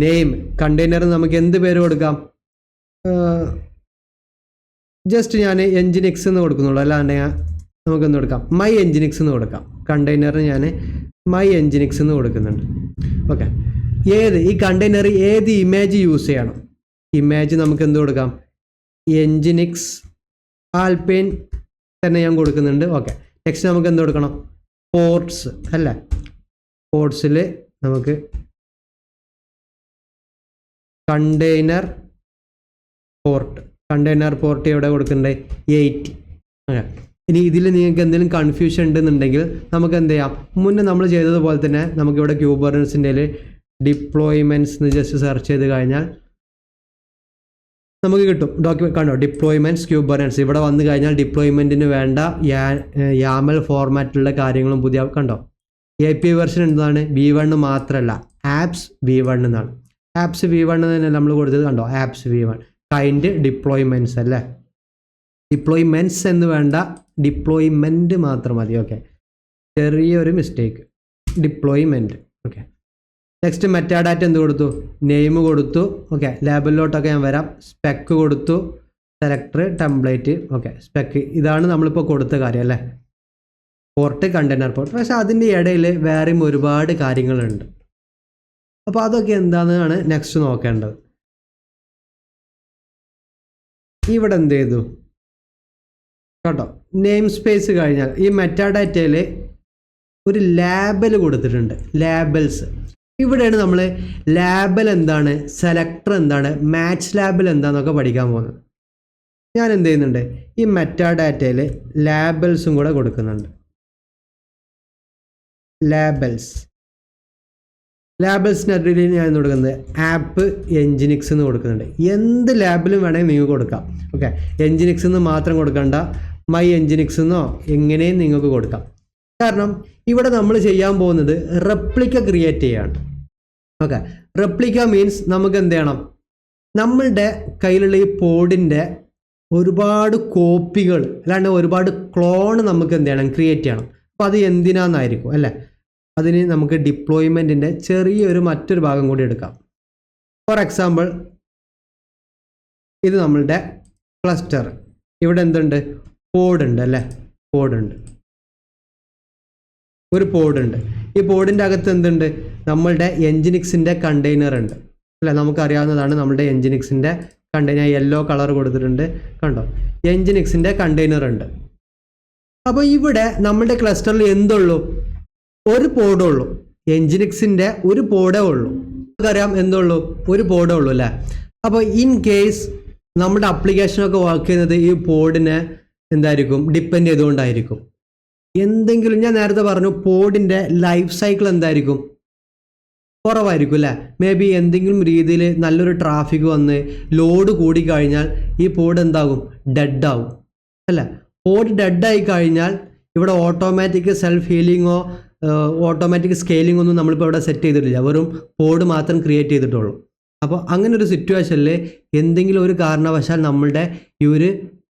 നെയിം. കണ്ടെയ്നറിന് നമുക്ക് എന്ത് പേര് കൊടുക്കാം, ജസ്റ്റ് ഞാൻ എൻജിനിക്സ് എന്ന് കൊടുക്കുന്നുള്ളൂ, അല്ലാണ്ട് നമുക്ക് എന്ത് കൊടുക്കാം, മൈ എൻജിനിക്സ് എന്ന് കൊടുക്കാം. കണ്ടെയ്നറിന് ഞാൻ മൈ എൻജിനിക്സ് എന്ന് കൊടുക്കുന്നുണ്ട്. ഓക്കെ, ഈ കണ്ടെയ്നർ ഏത് ഇമേജ് യൂസ് ചെയ്യണം, ഇമേജ് നമുക്ക് എന്ത് കൊടുക്കാം, എൻജിനിക്സ് ആൽപൈൻ തന്നെ ഞാൻ കൊടുക്കുന്നുണ്ട്. ഓക്കെ, നെക്സ്റ്റ് നമുക്ക് എന്ത് കൊടുക്കണം, പോർട്സ് അല്ലേ. പോർട്സിൽ നമുക്ക് കണ്ടെയ്നർ പോർട്ട് എവിടെ കൊടുക്കണ്ടേ, 80. ഓക്കെ, ഇനി ഇതിൽ നിങ്ങൾക്ക് എന്തെങ്കിലും കൺഫ്യൂഷൻ ഉണ്ടെന്നുണ്ടെങ്കിൽ നമുക്ക് എന്ത് ചെയ്യാം, മുന്നേ നമ്മൾ ചെയ്തതുപോലെ തന്നെ നമുക്കിവിടെ ക്യൂബർനെറ്റ്സിൻ്റെ ഡിപ്ലോയ്മെൻറ്റ്സ് എന്ന് ജസ്റ്റ് സെർച്ച് ചെയ്ത് കഴിഞ്ഞാൽ നമുക്ക് കിട്ടും ഡോക്യുമെന്റ് കണ്ടോ ഡിപ്ലോയ്മെന്റ്സ് Kubernetes ഇവിടെ വന്നു കഴിഞ്ഞാൽ ഡിപ്ലോയ്മെന്റിന് വേണ്ട YAML ഫോർമാറ്റിലുള്ള കാര്യങ്ങളും പുതിയ കണ്ടോ API വെർഷൻ എന്താണ് V1 മാത്രമല്ല ആപ്സ് V1 എന്നാണ് ആപ്സ് V1 തന്നെ നമ്മൾ കൊടുത്തത് കണ്ടോ ആപ്സ് V1 കൈൻഡ് ഡിപ്ലോയ്മെന്റ്സ് അല്ലേ ഡിപ്ലോയ്മെന്റ്സ് എന്ന് വേണ്ട ഡിപ്ലോയ്മെന്റ് മാത്രം മതി ഓക്കെ ചെറിയൊരു mistake deployment okay next metadata എന്ത് കൊടുത്തു നെയിം കൊടുത്തു ഓക്കെ ലേബലിലോട്ടൊക്കെ ഞാൻ വരാം സ്പെക്ക് കൊടുത്തു സെലക്ടർ ടെംപ്ലേറ്റ് ഓക്കെ സ്പെക്ക് ഇതാണ് നമ്മളിപ്പോൾ കൊടുത്ത കാര്യം അല്ലേ പോർട്ട് കണ്ടെയ്നർ പോർട്ട് പക്ഷേ അതിൻ്റെ ഇടയിൽ വേറെയും ഒരുപാട് കാര്യങ്ങളുണ്ട് അപ്പോൾ അതൊക്കെ എന്താണെന്നാണ് നെക്സ്റ്റ് നോക്കേണ്ടത് ഇവിടെ എന്ത് ചെയ്തു കേട്ടോ നെയിം സ്പേസ് കഴിഞ്ഞാൽ ഈ മെറ്റാഡാറ്റയിൽ ഒരു ലേബൽ കൊടുത്തിട്ടുണ്ട് ലേബൽസ് ഇവിടെയാണ് നമ്മൾ ലേബൽ എന്താണ് സെലക്ടർ എന്താണ് മാച്ച് ലേബൽ എന്താണെന്നൊക്കെ പഠിക്കാൻ പോകുന്നത് ഞാൻ എന്ത് ചെയ്യുന്നുണ്ട് ഈ മെറ്റാഡാറ്റയിൽ ലേബൽസും കൂടെ കൊടുക്കുന്നുണ്ട് ലേബൽസിനടിയിൽ ഞാൻ കൊടുക്കുന്നത് ആപ്പ് എൻജിനിക്സ് എന്ന് കൊടുക്കുന്നുണ്ട് എന്ത് ലേബലും വേണമെങ്കിൽ നിങ്ങൾക്ക് കൊടുക്കാം ഓക്കെ എൻജിനിക്സ് എന്ന് മാത്രം കൊടുക്കണ്ട മൈ എൻജിനിക്സ് എന്നോ എങ്ങനെയും നിങ്ങൾക്ക് കൊടുക്കാം കാരണം ഇവിടെ നമ്മൾ ചെയ്യാൻ പോകുന്നത് റെപ്ലിക്ക ക്രിയേറ്റ് ചെയ്യാണ് ഓക്കെ റെപ്ലിക്ക മീൻസ് നമുക്ക് എന്ത് ചെയ്യണം നമ്മളുടെ കയ്യിലുള്ള ഈ പോഡിൻ്റെ ഒരുപാട് കോപ്പികൾ അല്ലാണ്ട് ഒരുപാട് ക്ലോൺ നമുക്ക് എന്ത് ചെയ്യണം ക്രിയേറ്റ് ചെയ്യണം അപ്പോൾ അത് എന്തിനാന്നായിരിക്കും അല്ലേ അതിന് നമുക്ക് ഡിപ്ലോയ്മെൻറ്റിൻ്റെ ചെറിയൊരു മറ്റൊരു ഭാഗം കൂടി എടുക്കാം ഫോർ എക്സാമ്പിൾ ഇത് നമ്മളുടെ ക്ലസ്റ്റർ ഇവിടെ എന്തുണ്ട് പോഡുണ്ട് അല്ലേ പോഡുണ്ട് ഒരു പോഡുണ്ട് ഈ പോഡിൻ്റെ അകത്ത് എന്തുണ്ട് നമ്മളുടെ എൻജിനിക്സിൻ്റെ കണ്ടെയ്നർ ഉണ്ട് അല്ലേ നമുക്കറിയാവുന്നതാണ് നമ്മളുടെ എൻജിനിക്സിൻ്റെ കണ്ടെയ്നർ യെല്ലോ കളർ കൊടുത്തിട്ടുണ്ട് കണ്ടോ എൻജിനിക്സിൻ്റെ കണ്ടെയ്നർ ഉണ്ട് അപ്പോൾ ഇവിടെ നമ്മളുടെ ക്ലസ്റ്ററിൽ എന്തുള്ളൂ ഒരു പോഡേ ഉള്ളൂ എൻജിനിക്സിൻ്റെ ഒരു പോഡേ ഉള്ളൂ നമുക്കറിയാം എന്തുള്ളൂ ഒരു പോഡേ ഉള്ളൂ അല്ലേ അപ്പോൾ ഇൻ കേസ് നമ്മുടെ ആപ്ലിക്കേഷനൊക്കെ വർക്ക് ചെയ്യുന്നത് ഈ പോഡിനെ എന്തായിരിക്കും ഡിപ്പെൻഡ് ചെയ്തുകൊണ്ടായിരിക്കും എന്തെങ്കിലും ഞാൻ നേരത്തെ പറഞ്ഞു പോഡിൻ്റെ ലൈഫ് സൈക്കിൾ എന്തായിരിക്കും കുറവായിരിക്കും അല്ലേ മേ ബി എന്തെങ്കിലും രീതിയിൽ നല്ലൊരു ട്രാഫിക് വന്ന് ലോഡ് കൂടിക്കഴിഞ്ഞാൽ ഈ പോഡ് എന്താകും ഡെഡാവും അല്ലേ പോഡ് ഡെഡായി കഴിഞ്ഞാൽ ഇവിടെ ഓട്ടോമാറ്റിക് സെൽഫ് ഹീലിങ്ങോ ഓട്ടോമാറ്റിക് സ്കെയിലിംഗ് ഒന്നും നമ്മളിപ്പോൾ ഇവിടെ സെറ്റ് ചെയ്തിട്ടില്ല വെറും പോഡ് മാത്രം ക്രിയേറ്റ് ചെയ്തിട്ടുള്ളൂ അപ്പോൾ അങ്ങനെ ഒരു സിറ്റുവേഷനിൽ എന്തെങ്കിലും ഒരു കാരണവശാൽ നമ്മളുടെ ഈ ഒരു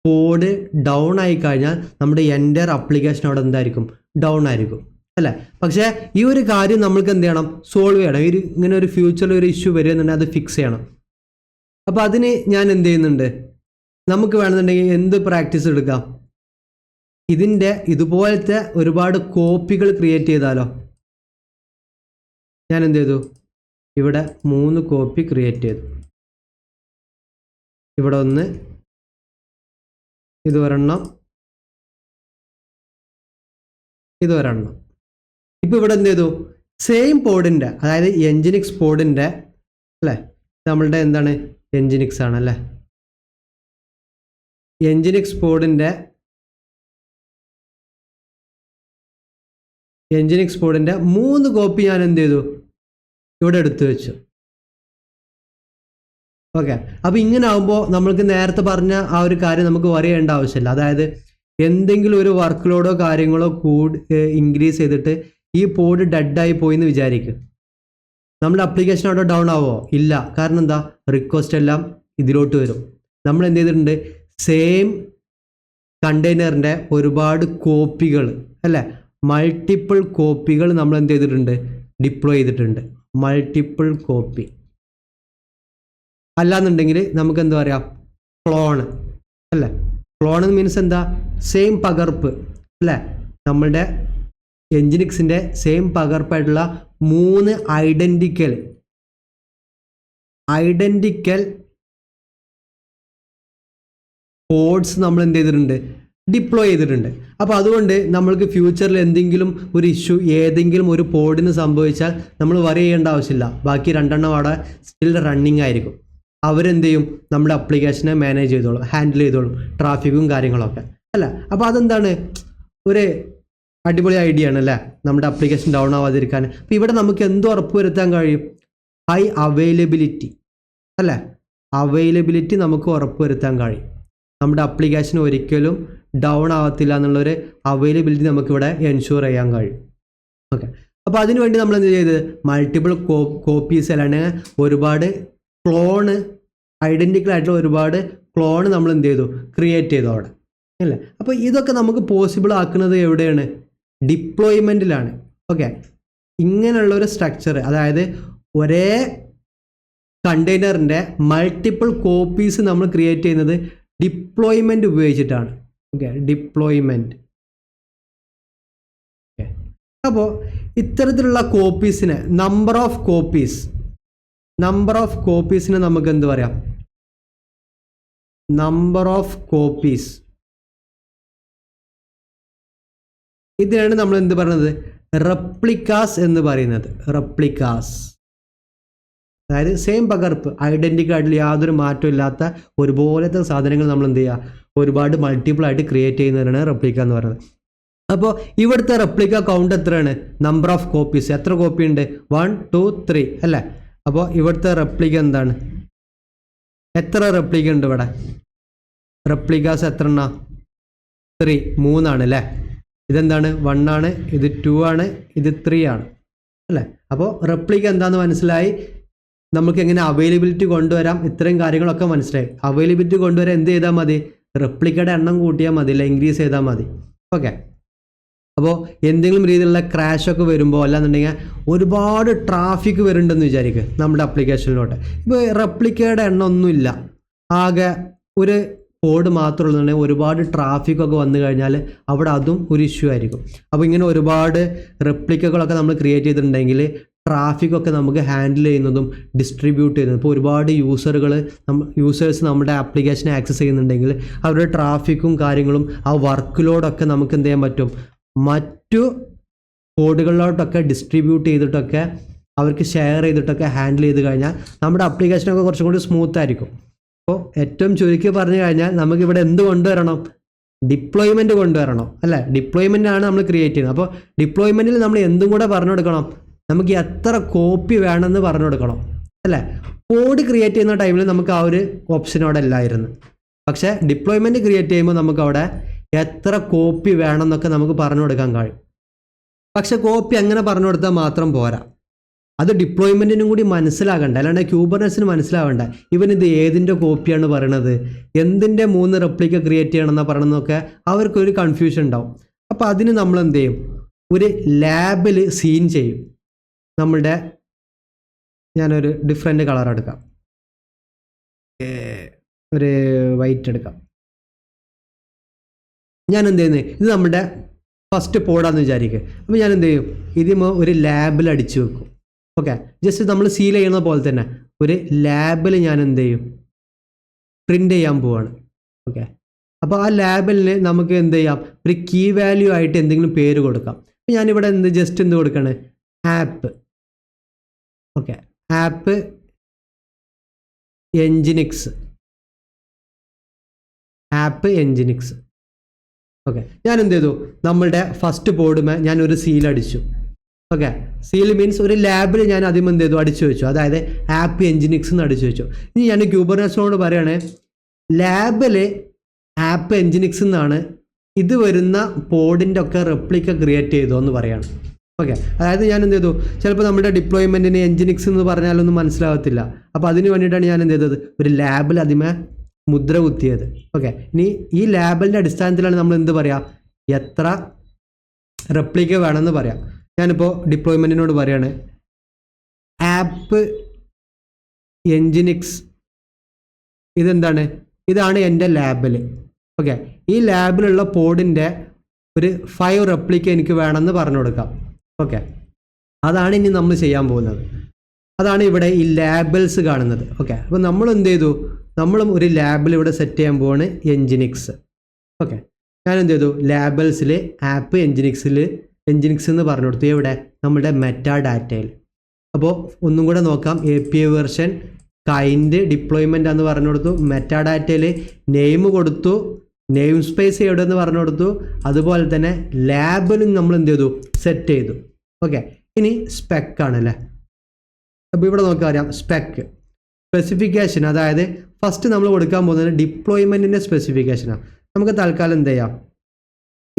പോഡ് ഡൗൺ ആയി കഴിഞ്ഞാൽ നമ്മുടെ എൻ്റർ ആപ്ലിക്കേഷൻ അവിടെ എന്തായിരിക്കും ഡൗൺ ആയിരിക്കും അല്ലേ പക്ഷേ ഈ ഒരു കാര്യം നമ്മൾക്ക് എന്ത് ചെയ്യണം സോൾവ് ചെയ്യണം ഇങ്ങനെ ഒരു ഫ്യൂച്ചറിൽ ഒരു ഇഷ്യൂ വരുന്നുണ്ടെങ്കിൽ അത് ഫിക്സ് ചെയ്യണം അപ്പോൾ അതിന് ഞാൻ എന്ത് ചെയ്യുന്നുണ്ട് നമുക്ക് വേണമെന്നുണ്ടെങ്കിൽ എന്ത് പ്രാക്ടീസ് എടുക്കാം ഇതിൻ്റെ ഇതുപോലത്തെ ഒരുപാട് കോപ്പികൾ ക്രിയേറ്റ് ചെയ്താലോ ഞാൻ എന്ത് ചെയ്തു ഇവിടെ 3 കോപ്പി ക്രിയേറ്റ് ചെയ്തു ഇവിടെ ഒന്ന് ഇത് ഒരെണ്ണം ഇത് ഒരെണ്ണം ഇപ്പോൾ ഇവിടെ എന്ത് ചെയ്തു സെയിം പോഡിൻ്റെ അതായത് എൻജിനിക്സ് പോഡിൻ്റെ അല്ലേ നമ്മളുടെ എന്താണ് എൻജിനിക്സ് ആണ് അല്ലേ എൻജിനിക്സ് പോഡിൻ്റെ 3 കോപ്പി ഞാൻ എന്ത് ചെയ്തു ഇവിടെ എടുത്തു വെച്ചു ഓക്കെ അപ്പോൾ ഇങ്ങനെ ആകുമ്പോൾ നമ്മൾക്ക് നേരത്തെ പറഞ്ഞ ആ ഒരു കാര്യം നമുക്ക് വറി ചെയ്യേണ്ട ആവശ്യമില്ല അതായത് എന്തെങ്കിലും ഒരു വർക്ക് ലോഡോ കാര്യങ്ങളോ ഇൻക്രീസ് ചെയ്തിട്ട് ഈ പോഡ് ഡെഡായി പോയി എന്ന് വിചാരിക്കും നമ്മുടെ ആപ്ലിക്കേഷൻ അവിടെ ഡൗൺ ആവുമോ ഇല്ല കാരണം എന്താ റിക്വസ്റ്റ് എല്ലാം ഇതിലോട്ട് വരും നമ്മൾ എന്ത് ചെയ്തിട്ടുണ്ട് സെയിം കണ്ടെയ്നറിൻ്റെ ഒരുപാട് കോപ്പികൾ അല്ലേ മൾട്ടിപ്പിൾ കോപ്പികൾ നമ്മൾ എന്ത് ചെയ്തിട്ടുണ്ട് ഡിപ്ലോയ് ചെയ്തിട്ടുണ്ട് മൾട്ടിപ്പിൾ കോപ്പി അല്ലാന്നുണ്ടെങ്കിൽ നമുക്ക് എന്താ പറയാം ക്ലോണ് അല്ലേ ക്ലോൺ മീൻസ് എന്താ സെയിം പകർപ്പ് അല്ലേ നമ്മളുടെ എൻജിനിക്സിൻ്റെ സെയിം പകർപ്പായിട്ടുള്ള 3 ഐഡൻറ്റിക്കൽ പോഡ്സ് നമ്മൾ എന്ത് ചെയ്തിട്ടുണ്ട് ഡിപ്ലോയ് ചെയ്തിട്ടുണ്ട് അപ്പോൾ അതുകൊണ്ട് നമ്മൾക്ക് ഫ്യൂച്ചറിൽ എന്തെങ്കിലും ഒരു ഇഷ്യൂ ഏതെങ്കിലും ഒരു പോഡിന് സംഭവിച്ചാൽ നമ്മൾ വറി ചെയ്യേണ്ട ആവശ്യമില്ല ബാക്കി 2 അവിടെ സ്റ്റിൽ റണ്ണിങ് ആയിരിക്കും അവരെന്ത് ചെയ്യും നമ്മുടെ ആപ്ലിക്കേഷനെ മാനേജ് ചെയ്തോളും ഹാൻഡിൽ ചെയ്തോളും ട്രാഫിക്കും കാര്യങ്ങളൊക്കെ അല്ല അപ്പോൾ അതെന്താണ് ഒരു അടിപൊളി ഐഡിയ ആണ് അല്ലേ നമ്മുടെ ആപ്ലിക്കേഷൻ ഡൗൺ ആവാതിരിക്കാൻ അപ്പോൾ ഇവിടെ നമുക്ക് എന്ത് ഉറപ്പ് വരുത്താൻ കഴിയും ഹൈ അവൈലബിലിറ്റി അല്ലേ അവൈലബിലിറ്റി നമുക്ക് ഉറപ്പുവരുത്താൻ കഴിയും. നമ്മുടെ ആപ്ലിക്കേഷൻ ഒരിക്കലും ഡൗൺ ആവത്തില്ല എന്നുള്ളൊരു അവൈലബിലിറ്റി നമുക്കിവിടെ എൻഷുർ ചെയ്യാൻ കഴിയും. ഓക്കെ, അപ്പോൾ അതിനുവേണ്ടി നമ്മൾ എന്ത് ചെയ്ത് മൾട്ടിപ്പിൾ കോപ്പീസ് അല്ലെങ്കിൽ ഒരുപാട് ക്ലോണ് ഐഡൻറ്റിക്കൽ ആയിട്ടുള്ള ഒരുപാട് ക്ലോണ് നമ്മൾ എന്ത് ചെയ്തു ക്രിയേറ്റ് ചെയ്തു അവിടെ അല്ലേ. അപ്പോൾ ഇതൊക്കെ നമുക്ക് പോസിബിൾ ആക്കുന്നത് എവിടെയാണ്? ഡിപ്ലോയ്മെൻറ്റിലാണ്. ഓക്കെ, ഇങ്ങനെയുള്ളൊരു സ്ട്രക്ചർ, അതായത് ഒരേ കണ്ടെയ്നറിൻ്റെ മൾട്ടിപ്പിൾ കോപ്പീസ് നമ്മൾ ക്രിയേറ്റ് ചെയ്യുന്നത് ഡിപ്ലോയ്മെൻറ്റ് ഉപയോഗിച്ചിട്ടാണ്. Okay, deployment. ഓക്കെ, അപ്പോൾ ഇത്തരത്തിലുള്ള കോപ്പീസിന് നമ്പർ ഓഫ് കോപ്പീസിന് നമുക്ക് എന്ത് പറയാം? Number of copies. ഇതിനാണ് നമ്മൾ എന്ത് പറയുന്നത്? റെപ്ലിക്കാസ് എന്ന് പറയുന്നത്. റെപ്ലിക്കാസ്, അതായത് സെയിം പകർപ്പ്, ഐഡൻറ്റിക്കൽ ആയിട്ടുള്ള യാതൊരു മാറ്റവും ഇല്ലാത്ത ഒരുപോലത്തെ സാധനങ്ങൾ നമ്മൾ എന്ത് ചെയ്യുക, ഒരുപാട് മൾട്ടിപ്പിൾ ആയിട്ട് ക്രിയേറ്റ് ചെയ്യുന്നതിനാണ് റെപ്ലിക്ക എന്ന് പറയുന്നത്. അപ്പോൾ ഇവിടുത്തെ റെപ്ലിക്ക കൗണ്ട് എത്രയാണ്? Number of copies. എത്ര കോപ്പി ഉണ്ട്? 1 2 3 അല്ലേ. അപ്പോൾ ഇവിടുത്തെ റെപ്ലിക്ക എന്താണ്? എത്ര റെപ്ലിക്ക ഉണ്ട് ഇവിടെ? റെപ്ലിക്കാസ് എത്ര എണ്ണ? 3, 3 ആണ് അല്ലേ. ഇതെന്താണ്? 1 ആണ്, ഇത് 2 ആണ്, ഇത് 3 ആണ് അല്ലേ. അപ്പോൾ റെപ്ലിക്ക എന്താണെന്ന് മനസ്സിലായി. നമുക്ക് എങ്ങനെ അവൈലബിലിറ്റി കൊണ്ടുവരാം, ഇത്രയും കാര്യങ്ങളൊക്കെ മനസ്സിലായി. അവൈലബിലിറ്റി കൊണ്ടുവരാൻ എന്ത് ചെയ്താൽ മതി? റെപ്ലിക്കയുടെ എണ്ണം കൂട്ടിയാൽ മതി, അല്ല ഇൻക്രീസ് ചെയ്താൽ മതി. ഓക്കെ, അപ്പോൾ എന്തെങ്കിലും രീതിയിലുള്ള ക്രാഷൊക്കെ വരുമ്പോൾ അല്ലാന്നുണ്ടെങ്കിൽ ഒരുപാട് ട്രാഫിക് വരുന്നുണ്ടെന്ന് വിചാരിക്കുക നമ്മുടെ ആപ്ലിക്കേഷനിലോട്ട്. ഇപ്പോൾ റെപ്ലിക്കയുടെ എണ്ണം ഒന്നുമില്ല, ആകെ ഒരു കോഡ് മാത്രമുള്ളതുണ്ടെങ്കിൽ ഒരുപാട് ട്രാഫിക്കൊക്കെ വന്നു കഴിഞ്ഞാൽ അവിടെ അതും ഒരു ഇഷ്യൂ ആയിരിക്കും. അപ്പോൾ ഇങ്ങനെ ഒരുപാട് റെപ്ലിക്കകളൊക്കെ നമ്മൾ ക്രിയേറ്റ് ചെയ്തിട്ടുണ്ടെങ്കിൽ ട്രാഫിക്കൊക്കെ നമുക്ക് ഹാൻഡിൽ ചെയ്യുന്നതും ഡിസ്ട്രിബ്യൂട്ട് ചെയ്യുന്നതും, ഇപ്പോൾ ഒരുപാട് യൂസേഴ്സ് നമ്മുടെ ആപ്ലിക്കേഷനെ ആക്സസ് ചെയ്യുന്നുണ്ടെങ്കിൽ അവരുടെ ട്രാഫിക്കും കാര്യങ്ങളും ആ വർക്ക് ലോഡൊക്കെ നമുക്ക് എന്ത് ചെയ്യാൻ പറ്റും? മറ്റു കോഡുകളിലോട്ടൊക്കെ ഡിസ്ട്രിബ്യൂട്ട് ചെയ്തിട്ടൊക്കെ അവർക്ക് ഷെയർ ചെയ്തിട്ടൊക്കെ ഹാൻഡിൽ ചെയ്ത് കഴിഞ്ഞാൽ നമ്മുടെ ആപ്ലിക്കേഷനൊക്കെ കുറച്ചും കൂടി സ്മൂത്ത് ആയിരിക്കും. അപ്പോൾ ഏറ്റവും ചുരുക്കി പറഞ്ഞു കഴിഞ്ഞാൽ നമുക്കിവിടെ എന്ത് കൊണ്ടുവരണം? ഡിപ്ലോയ്മെൻറ്റ് കൊണ്ടുവരണം അല്ലേ. ഡിപ്ലോയ്മെൻറ്റാണ് നമ്മൾ ക്രിയേറ്റ് ചെയ്യുന്നത്. അപ്പോൾ ഡിപ്ലോയ്മെൻറ്റിൽ നമ്മൾ എന്തും കൂടെ പറഞ്ഞു കൊടുക്കണം? നമുക്ക് എത്ര കോപ്പി വേണമെന്ന് പറഞ്ഞു കൊടുക്കണം അല്ലേ. കോഡ് ക്രിയേറ്റ് ചെയ്യുന്ന ടൈമിൽ നമുക്ക് ആ ഒരു ഓപ്ഷൻ അവിടെ ഇല്ലായിരുന്നു. പക്ഷേ ഡിപ്ലോയ്മെൻറ്റ് ക്രിയേറ്റ് ചെയ്യുമ്പോൾ നമുക്ക് അവിടെ എത്ര കോപ്പി വേണം എന്നൊക്കെ നമുക്ക് പറഞ്ഞു കൊടുക്കാൻ കഴിയും. പക്ഷെ കോപ്പി അങ്ങനെ പറഞ്ഞു കൊടുത്താൽ മാത്രം പോരാ, അത് ഡിപ്ലോയ്മെൻറ്റിനും കൂടി മനസ്സിലാകണ്ട, അല്ലാണ്ട് ക്യൂബർനെറ്റ്സിന് മനസ്സിലാവണ്ട ഇവനിത് ഏതിൻ്റെ കോപ്പിയാണ് പറയണത്, എന്തിൻ്റെ 3 റെപ്ലിക്ക ക്രിയേറ്റ് ചെയ്യണമെന്നാണ് പറയണമെന്നൊക്കെ അവർക്കൊരു കൺഫ്യൂഷൻ ഉണ്ടാവും. അപ്പോൾ അതിന് നമ്മൾ എന്ത് ചെയ്യും? ഒരു ലാബിൽ സീൻ ചെയ്യും. നമ്മളുടെ ഞാനൊരു ഡിഫറെൻ്റ് കളർ എടുക്കാം, ഒരു വൈറ്റ് എടുക്കാം. ഞാൻ എന്ത് ചെയ്യുന്നത്? ഇത് നമ്മുടെ ഫസ്റ്റ് പോഡാന്ന് വിചാരിക്കുക. അപ്പോൾ ഞാൻ എന്ത് ചെയ്യും? ഇതിന് ഒരു ലാബിൽ അടിച്ചു വെക്കും. ഓക്കെ, ജസ്റ്റ് നമ്മൾ സീൽ ചെയ്യുന്ന പോലെ തന്നെ ഒരു ലാബിൽ ഞാൻ എന്ത് ചെയ്യും? പ്രിൻ്റ് ചെയ്യാൻ പോവാണ്. ഓക്കെ, അപ്പോൾ ആ ലാബിലിന് നമുക്ക് എന്ത് ചെയ്യാം? ഒരു കീ വാല്യൂ ആയിട്ട് എന്തെങ്കിലും പേര് കൊടുക്കാം. അപ്പോൾ ഞാനിവിടെ ജസ്റ്റ് എന്ത് കൊടുക്കുകയാണ്? ആപ്പ്. Okay, app എൻജിനിക്സ്. ഓക്കെ, ഞാൻ എന്ത് ചെയ്തു? നമ്മളുടെ ഫസ്റ്റ് ബോർഡുമേ ഞാൻ ഒരു സീൽ അടിച്ചു. ഓക്കെ, സീൽ മീൻസ് ഒരു ലാബിൽ ഞാൻ ആദ്യം എന്ത് ചെയ്തു? അടിച്ചു വെച്ചു, അതായത് ആപ്പ് എൻജിനിക്സ് എന്ന് അടിച്ചു വെച്ചു. ഇനി ഞാൻ ക്യൂബർനെറ്റ്സിനോട് പറയുകയാണ് ലാബിൽ ആപ്പ് എൻജിനിക്സ് എന്നാണ് ഇത് വരുന്ന പോഡിൻ്റെ ഒക്കെ റെപ്ലിക്ക ക്രിയേറ്റ് ചെയ്തോ എന്ന് പറയാണ്. ഓക്കെ, അതായത് ഞാൻ എന്ത് ചെയ്തു? ചിലപ്പോൾ നമ്മുടെ ഡിപ്ലോയ്മെൻറ്റിന് എൻജിനിക്സ് എന്ന് പറഞ്ഞാലൊന്നും മനസ്സിലാവത്തില്ല. അപ്പോൾ അതിന് വേണ്ടിയിട്ടാണ് ഞാൻ എന്ത് ചെയ്തത്? ഒരു ലാബിൽ അതിമേ മുദ്ര കുത്തിയത്. ഓക്കെ, ഇനി ഈ ലാബിൻ്റെ അടിസ്ഥാനത്തിലാണ് നമ്മൾ എന്ത് പറയുക? എത്ര റെപ്ലിക്ക വേണമെന്ന് പറയാം. ഞാനിപ്പോൾ ഡിപ്ലോയ്മെൻറ്റിനോട് പറയാണ് ആപ്പ് എൻജിനിക്സ്. ഇതെന്താണ്? ഇതാണ് എൻ്റെ ലാബിൽ. ഓക്കെ, ഈ ലാബിലുള്ള പോഡിൻ്റെ ഒരു 5 റെപ്ലിക്ക എനിക്ക് വേണമെന്ന് പറഞ്ഞു കൊടുക്കാം. ഓക്കെ, അതാണ് ഇനി നമ്മൾ ചെയ്യാൻ പോകുന്നത്. അതാണ് ഇവിടെ ഈ ലാബിൾസ് കാണുന്നത്. ഓക്കെ, അപ്പോൾ നമ്മൾ എന്ത് ചെയ്തു? നമ്മളും ഒരു ലാബിൽ ഇവിടെ സെറ്റ് ചെയ്യാൻ പോവാണ് എൻജിനിക്സ്. ഓക്കെ, ഞാൻ എന്ത് ചെയ്തു? ലാബിൾസിൽ ആപ്പ് എൻജിനിക്സ് എന്ന് പറഞ്ഞു കൊടുത്തു. എവിടെ? നമ്മുടെ മെറ്റാ ഡാറ്റയിൽ. അപ്പോൾ ഒന്നും കൂടെ നോക്കാം. API വെർഷൻ കൈൻഡ് ഡിപ്ലോയ്മെൻ്റ് എന്ന് പറഞ്ഞു കൊടുത്തു. മെറ്റാ ഡാറ്റയിൽ നെയിം കൊടുത്തു, നെയിം സ്പേസ് എവിടെ എന്ന് പറഞ്ഞു കൊടുത്തു. അതുപോലെ തന്നെ ലാബിലും നമ്മൾ എന്ത് ചെയ്തു? സെറ്റ് ചെയ്തു. ഓക്കെ, ഇനി സ്പെക്ക് ആണല്ലേ. അപ്പോൾ ഇവിടെ നോക്കാൻ അറിയാം സ്പെക്ക്. സ്പെസിഫിക്കേഷൻ, അതായത് ഫസ്റ്റ് നമ്മൾ കൊടുക്കാൻ പോകുന്നത് ഡിപ്ലോയ്മെൻറ്റിൻ്റെ സ്പെസിഫിക്കേഷനാണ്. നമുക്ക് തൽക്കാലം എന്ത് ചെയ്യാം,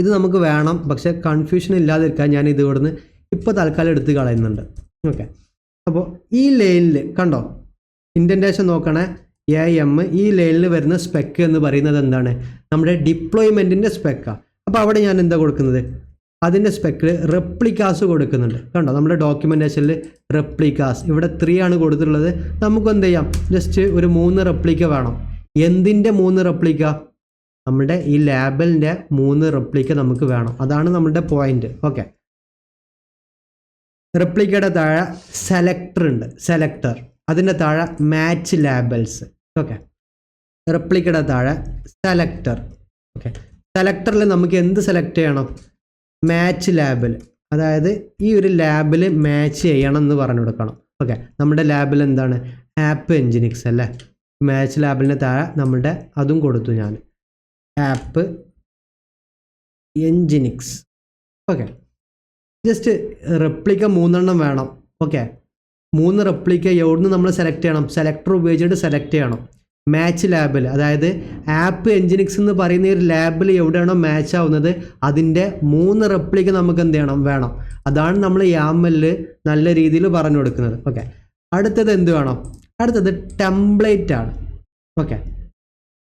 ഇത് നമുക്ക് വേണം, പക്ഷേ കൺഫ്യൂഷൻ ഇല്ലാതിരിക്കാൻ ഞാൻ ഇത് ഇവിടുന്ന് ഇപ്പോൾ തൽക്കാലം എടുത്ത് കളയുന്നുണ്ട്. ഓക്കെ, അപ്പോൾ ഈ ലൈനിൽ കണ്ടോ ഇൻഡൻറ്റേഷൻ നോക്കണേ, AM ഈ ലൈനിൽ വരുന്ന സ്പെക്ക് എന്ന് പറയുന്നത് എന്താണ്, നമ്മുടെ ഡിപ്ലോയ്മെൻറ്റിൻ്റെ സ്പെക്കാണ്. അപ്പോൾ അവിടെ ഞാൻ എന്താ കൊടുക്കുന്നത്, അതിൻ്റെ സ്പെക്കിൽ റെപ്ലിക്കാസ് കൊടുക്കുന്നുണ്ട്. കണ്ടോ നമ്മുടെ ഡോക്യുമെൻറ്റേഷനിൽ റെപ്ലിക്കാസ് ഇവിടെ 3 ആണ് കൊടുത്തിട്ടുള്ളത്. നമുക്ക് എന്ത് ചെയ്യാം, ജസ്റ്റ് ഒരു 3 റെപ്ലിക്ക വേണം. എന്തിൻ്റെ 3 റെപ്ലിക്ക, നമ്മുടെ ഈ ലാബലിൻ്റെ 3 റെപ്ലിക്ക നമുക്ക് വേണം. അതാണ് നമ്മുടെ പോയിന്റ്. ഓക്കെ, റെപ്ലിക്കയുടെ താഴെ സെലക്ടർ ഉണ്ട്, സെലക്ടർ, അതിൻ്റെ താഴെ മാച്ച് ലാബൽസ്. ഓക്കെ, റെപ്ലിക്കയുടെ താഴെ സെലക്ടർ. ഓക്കെ, സെലക്ടറിൽ നമുക്ക് എന്ത് സെലക്ട് ചെയ്യണം, മാച്ച് ലാബിൽ, അതായത് ഈ ഒരു ലാബിൽ മാച്ച് ചെയ്യണം എന്ന് പറഞ്ഞു കൊടുക്കണം. ഓക്കെ, നമ്മുടെ ലാബിൽ എന്താണ്, ആപ്പ് എൻജിനിക്സ് അല്ലേ, മാച്ച് ലാബിന് താഴെ നമ്മുടെ അതും കൊടുത്തു ഞാൻ, ആപ്പ് എൻജിനിക്സ്. ഓക്കെ, ജസ്റ്റ് റെപ്ലിക്ക 3 വേണം. ഓക്കെ, 3 റെപ്ലിക്ക എവിടുന്ന് നമ്മൾ സെലക്ട് ചെയ്യണം, സെലക്ടർ ഉപയോഗിച്ചിട്ട് സെലക്ട് ചെയ്യണം. മാച്ച് ലാബിൽ, അതായത് ആപ്പ് എൻജിനിക്സ് എന്ന് പറയുന്ന ഒരു ലാബിൽ എവിടെയാണോ മാച്ച് ആവുന്നത് അതിൻ്റെ 3 റെപ്ലിക്ക നമുക്ക് എന്ത് ചെയ്യണം, വേണം. അതാണ് നമ്മൾ YAML നല്ല രീതിയിൽ പറഞ്ഞു കൊടുക്കുന്നത്. ഓക്കെ, അടുത്തത് എന്ത് വേണം, അടുത്തത് ടെംപ്ലേറ്റ് ആണ്. ഓക്കെ,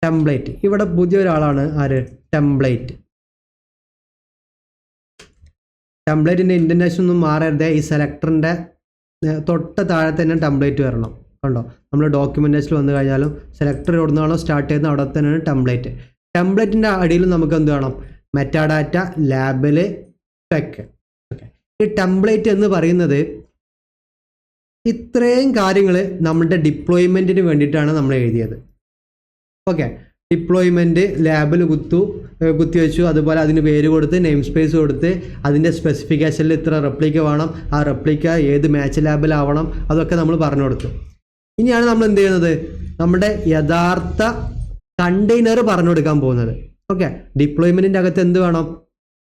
ടെംപ്ലേറ്റ്, ഇവിടെ പുതിയൊരാളാണ് ആര്, ടെംപ്ലേറ്റ്. ടെംപ്ലേറ്റിൻ്റെ ഇൻഡൻറ്റേഷൻ ഒന്നും മാറരുതേ, ഈ സെലക്ടറിൻ്റെ തൊട്ട് താഴെ തന്നെ ടെംപ്ലേറ്റ് വരണം. കണ്ടോ, നമ്മൾ ഡോക്യുമെൻറ്റേഷനിൽ വന്നു കഴിഞ്ഞാലും സെലക്ടർ എവിടുന്നാണോ സ്റ്റാർട്ട് ചെയ്യുന്നത് അവിടെ തന്നെയാണ് ടെംപ്ലേറ്റ്. ടെംപ്ലേറ്റിൻ്റെ അടിയിൽ നമുക്ക് എന്ത് വേണം, മെറ്റാഡാറ്റ, ലാബിൽ, സ്പെക്ക്. ഓക്കെ, ഈ ടെംപ്ലേറ്റ് എന്ന് പറയുന്നത് ഇത്രയും കാര്യങ്ങൾ നമ്മുടെ ഡിപ്ലോയ്മെൻറ്റിന് വേണ്ടിയിട്ടാണ് നമ്മൾ എഴുതിയത്. ഓക്കെ, ഡിപ്ലോയ്മെൻറ്റ് ലാബിൽ കുത്തി വെച്ചു, അതുപോലെ അതിന് പേര് കൊടുത്ത് നെയിം സ്പേസ് കൊടുത്ത് അതിൻ്റെ സ്പെസിഫിക്കേഷനിൽ ഇത്ര റെപ്ലിക്ക വേണം, ആ റെപ്ലിക്ക ഏത് മാച്ച് ലാബിലാവണം, അതൊക്കെ നമ്മൾ പറഞ്ഞു കൊടുത്തു. ഇനിയാണ് നമ്മൾ എന്ത് ചെയ്യുന്നത്, നമ്മുടെ യഥാർത്ഥ കണ്ടെയ്നർ പറഞ്ഞു കൊടുക്കാൻ പോകുന്നത്. ഓക്കെ, ഡിപ്ലോയ്മെൻറ്റിൻ്റെ അകത്ത് എന്ത് വേണം,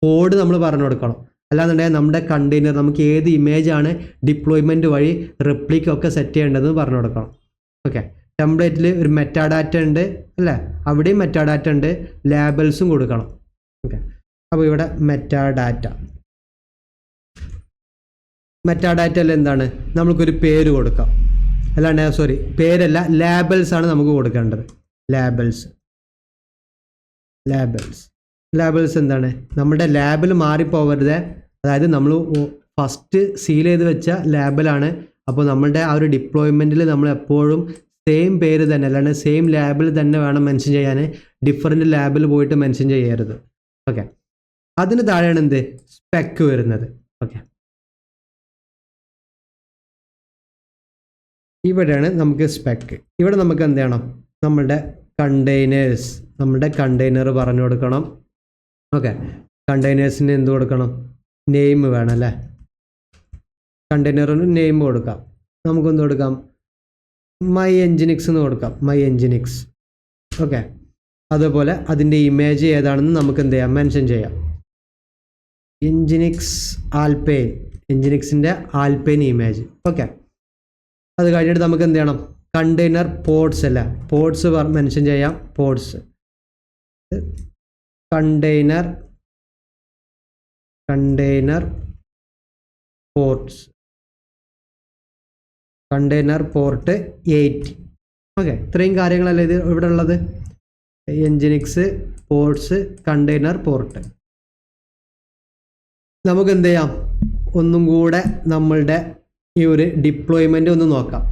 കോഡ് നമ്മൾ പറഞ്ഞു കൊടുക്കണം. അല്ലാന്നുണ്ടെങ്കിൽ നമ്മുടെ കണ്ടെയ്നർ നമുക്ക് ഏത് ഇമേജാണ് ഡിപ്ലോയ്മെൻറ്റ് വഴി റെപ്ലിക്ക ഒക്കെ സെറ്റ് ചെയ്യേണ്ടതെന്ന് പറഞ്ഞു കൊടുക്കണം. ഓക്കെ, ടെംപ്ലേറ്റിൽ ഒരു മെറ്റാഡാറ്റ ഉണ്ട് അല്ലേ, അവിടെയും മെറ്റാഡാറ്റ ഉണ്ട്, ലാബൽസും കൊടുക്കണം. ഓക്കെ, അപ്പോൾ ഇവിടെ മെറ്റാഡാറ്റയിൽ എന്താണ്, നമുക്കൊരു പേര് കൊടുക്കാം. അല്ലാണ്ട് പേരല്ല, ലാബൽസ് ആണ് നമുക്ക് കൊടുക്കേണ്ടത്. ലാബൽസ് എന്താണ്, നമ്മുടെ ലാബിൽ മാറിപ്പോകരുത്. അതായത് നമ്മൾ ഫസ്റ്റ് സീൽ ചെയ്ത് വെച്ച ലാബലാണ്. അപ്പോൾ നമ്മളുടെ ആ ഒരു ഡിപ്ലോയ്മെൻറ്റിൽ നമ്മൾ എപ്പോഴും സെയിം പേര് തന്നെ, അല്ലാണ്ട് സെയിം ലാബിൽ തന്നെ വേണം മെൻഷൻ ചെയ്യാൻ, ഡിഫറൻറ്റ് ലാബിൽ പോയിട്ട് മെൻഷൻ ചെയ്യരുത്. ഓക്കെ, അതിന് താഴെയാണ് എന്ത്, സ്പെക്ക് വരുന്നത്. ഓക്കെ, ഇവിടെയാണ് നമുക്ക് സ്പെക്ക്. ഇവിടെ നമുക്ക് എന്ത് ചെയ്യണം, നമ്മുടെ കണ്ടെയ്നർ പറഞ്ഞു കൊടുക്കണം. ഓക്കെ, കണ്ടെയ്നേഴ്സിന് എന്ത് കൊടുക്കണം, നെയിം വേണം അല്ലേ, കണ്ടെയ്നറിന് നെയിം കൊടുക്കാം. നമുക്കെന്ത് കൊടുക്കാം, മൈ എൻജിനിക്സ് എന്ന് കൊടുക്കാം, മൈ എൻജിനിക്സ്. ഓക്കെ, അതുപോലെ അതിൻ്റെ ഇമേജ് ഏതാണെന്ന് നമുക്ക് എന്ത് ചെയ്യാം, മെൻഷൻ ചെയ്യാം. എൻജിനിക്സ് ആൽപൈൻ, എൻജിനിക്സിൻ്റെ ആൽപൈൻ ഇമേജ്. ഓക്കെ, അത് കഴിഞ്ഞിട്ട് നമുക്ക് എന്ത് ചെയ്യണം, കണ്ടെയ്നർ പോർട്സ് അല്ല, പോർട്സ് മെൻഷൻ ചെയ്യാം. Ports, container ports, container port 8. Okay, ഇത്രയും കാര്യങ്ങളല്ലേ ഇത് ഇവിടെ ഉള്ളത്, എൻജിനിക്സ്, പോർട്സ്, കണ്ടെയ്നർ പോർട്ട്. നമുക്ക് എന്ത് ചെയ്യാം, ഒന്നും കൂടെ നമ്മളുടെ ഈ ഒരു ഡിപ്ലോയ്മെൻ്റ് ഒന്ന് നോക്കാം.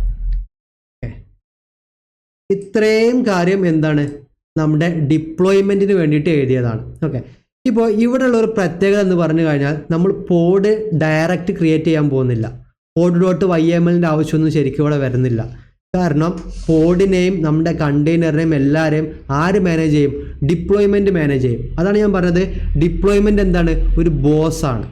ഇത്രയും കാര്യം എന്താണ്, നമ്മുടെ ഡിപ്ലോയ്മെൻറ്റിന് വേണ്ടിയിട്ട് എഴുതിയതാണ്. ഓക്കെ, ഇപ്പോൾ ഇവിടെയുള്ള ഒരു പ്രത്യേകത എന്ന് പറഞ്ഞു കഴിഞ്ഞാൽ നമ്മൾ പോഡ് ഡയറക്റ്റ് ക്രിയേറ്റ് ചെയ്യാൻ പോകുന്നില്ല. pod.yml ആവശ്യമൊന്നും ശരിക്കും ഇവിടെ വരുന്നില്ല. കാരണം പോഡിനെയും നമ്മുടെ കണ്ടെയ്നറിനെയും എല്ലാവരെയും ആര് മാനേജ് ചെയ്യും, ഡിപ്ലോയ്മെൻറ്റ് മാനേജ് ചെയ്യും. അതാണ് ഞാൻ പറഞ്ഞത്, ഡിപ്ലോയ്മെൻറ്റ് എന്താണ്, ഒരു ബോസാണ്.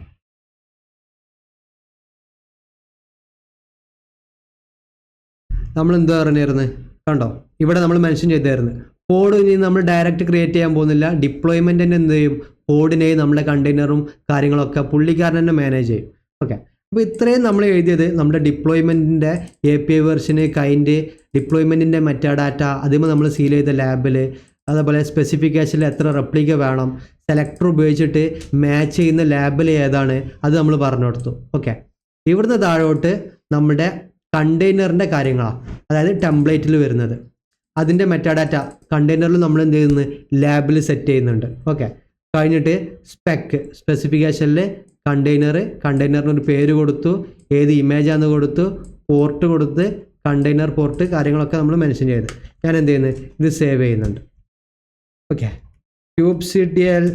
നമ്മൾ എന്താ പറഞ്ഞിരുന്നത്, കണ്ടോ ഇവിടെ നമ്മൾ മെൻഷൻ ചെയ്തായിരുന്നു, പോഡ് ഇനി നമ്മൾ ഡയറക്റ്റ് ക്രിയേറ്റ് ചെയ്യാൻ പോകുന്നില്ല. ഡിപ്ലോയ്മെൻറ്റ് തന്നെ എന്ത് ചെയ്യും, പോഡിനെയും നമ്മുടെ കണ്ടെയ്നറും കാര്യങ്ങളൊക്കെ പുള്ളിക്കാരൻ തന്നെ മാനേജ് ചെയ്യും. ഓക്കെ, അപ്പോൾ ഇത്രയും നമ്മൾ എഴുതിയത് നമ്മുടെ ഡിപ്ലോയ്മെൻറ്റിൻ്റെ API വെർഷന് കൈൻഡ് ഡിപ്ലോയ്മെൻറ്റിൻ്റെ മെറ്റാഡാറ്റ അതിന് നമ്മൾ സീൽ ചെയ്ത ലാബിൽ അതേപോലെ സ്പെസിഫിക്കേഷനിൽ എത്ര റെപ്ലിക്ക വേണം സെലക്ടർ ഉപയോഗിച്ചിട്ട് മാച്ച് ചെയ്യുന്ന ലാബിൽ ഏതാണ് അത് നമ്മൾ പറഞ്ഞു കൊടുത്തു. ഓക്കെ, ഇവിടുന്ന് താഴോട്ട് നമ്മുടെ കണ്ടെയ്നറിൻ്റെ കാര്യങ്ങളാണ്, അതായത് ടെംപ്ലേറ്റിൽ വരുന്നത് അതിൻ്റെ മെറ്റാഡാറ്റ കണ്ടെയ്നറിൽ നമ്മൾ എന്ത് ചെയ്യുന്നു ലാബിൽ സെറ്റ് ചെയ്യുന്നുണ്ട്. ഓക്കെ, കഴിഞ്ഞിട്ട് സ്പെസിഫിക്കേഷനിൽ കണ്ടെയ്നറിന് ഒരു പേര് കൊടുത്തു, ഏത് ഇമേജാന്ന് കൊടുത്തു, പോർട്ട് കൊടുത്ത് കണ്ടെയ്നർ പോർട്ട് കാര്യങ്ങളൊക്കെ നമ്മൾ മെൻഷൻ ചെയ്ത് ഞാൻ എന്ത് ചെയ്യുന്നു ഇത് സേവ് ചെയ്യുന്നുണ്ട്. Okay, kubectl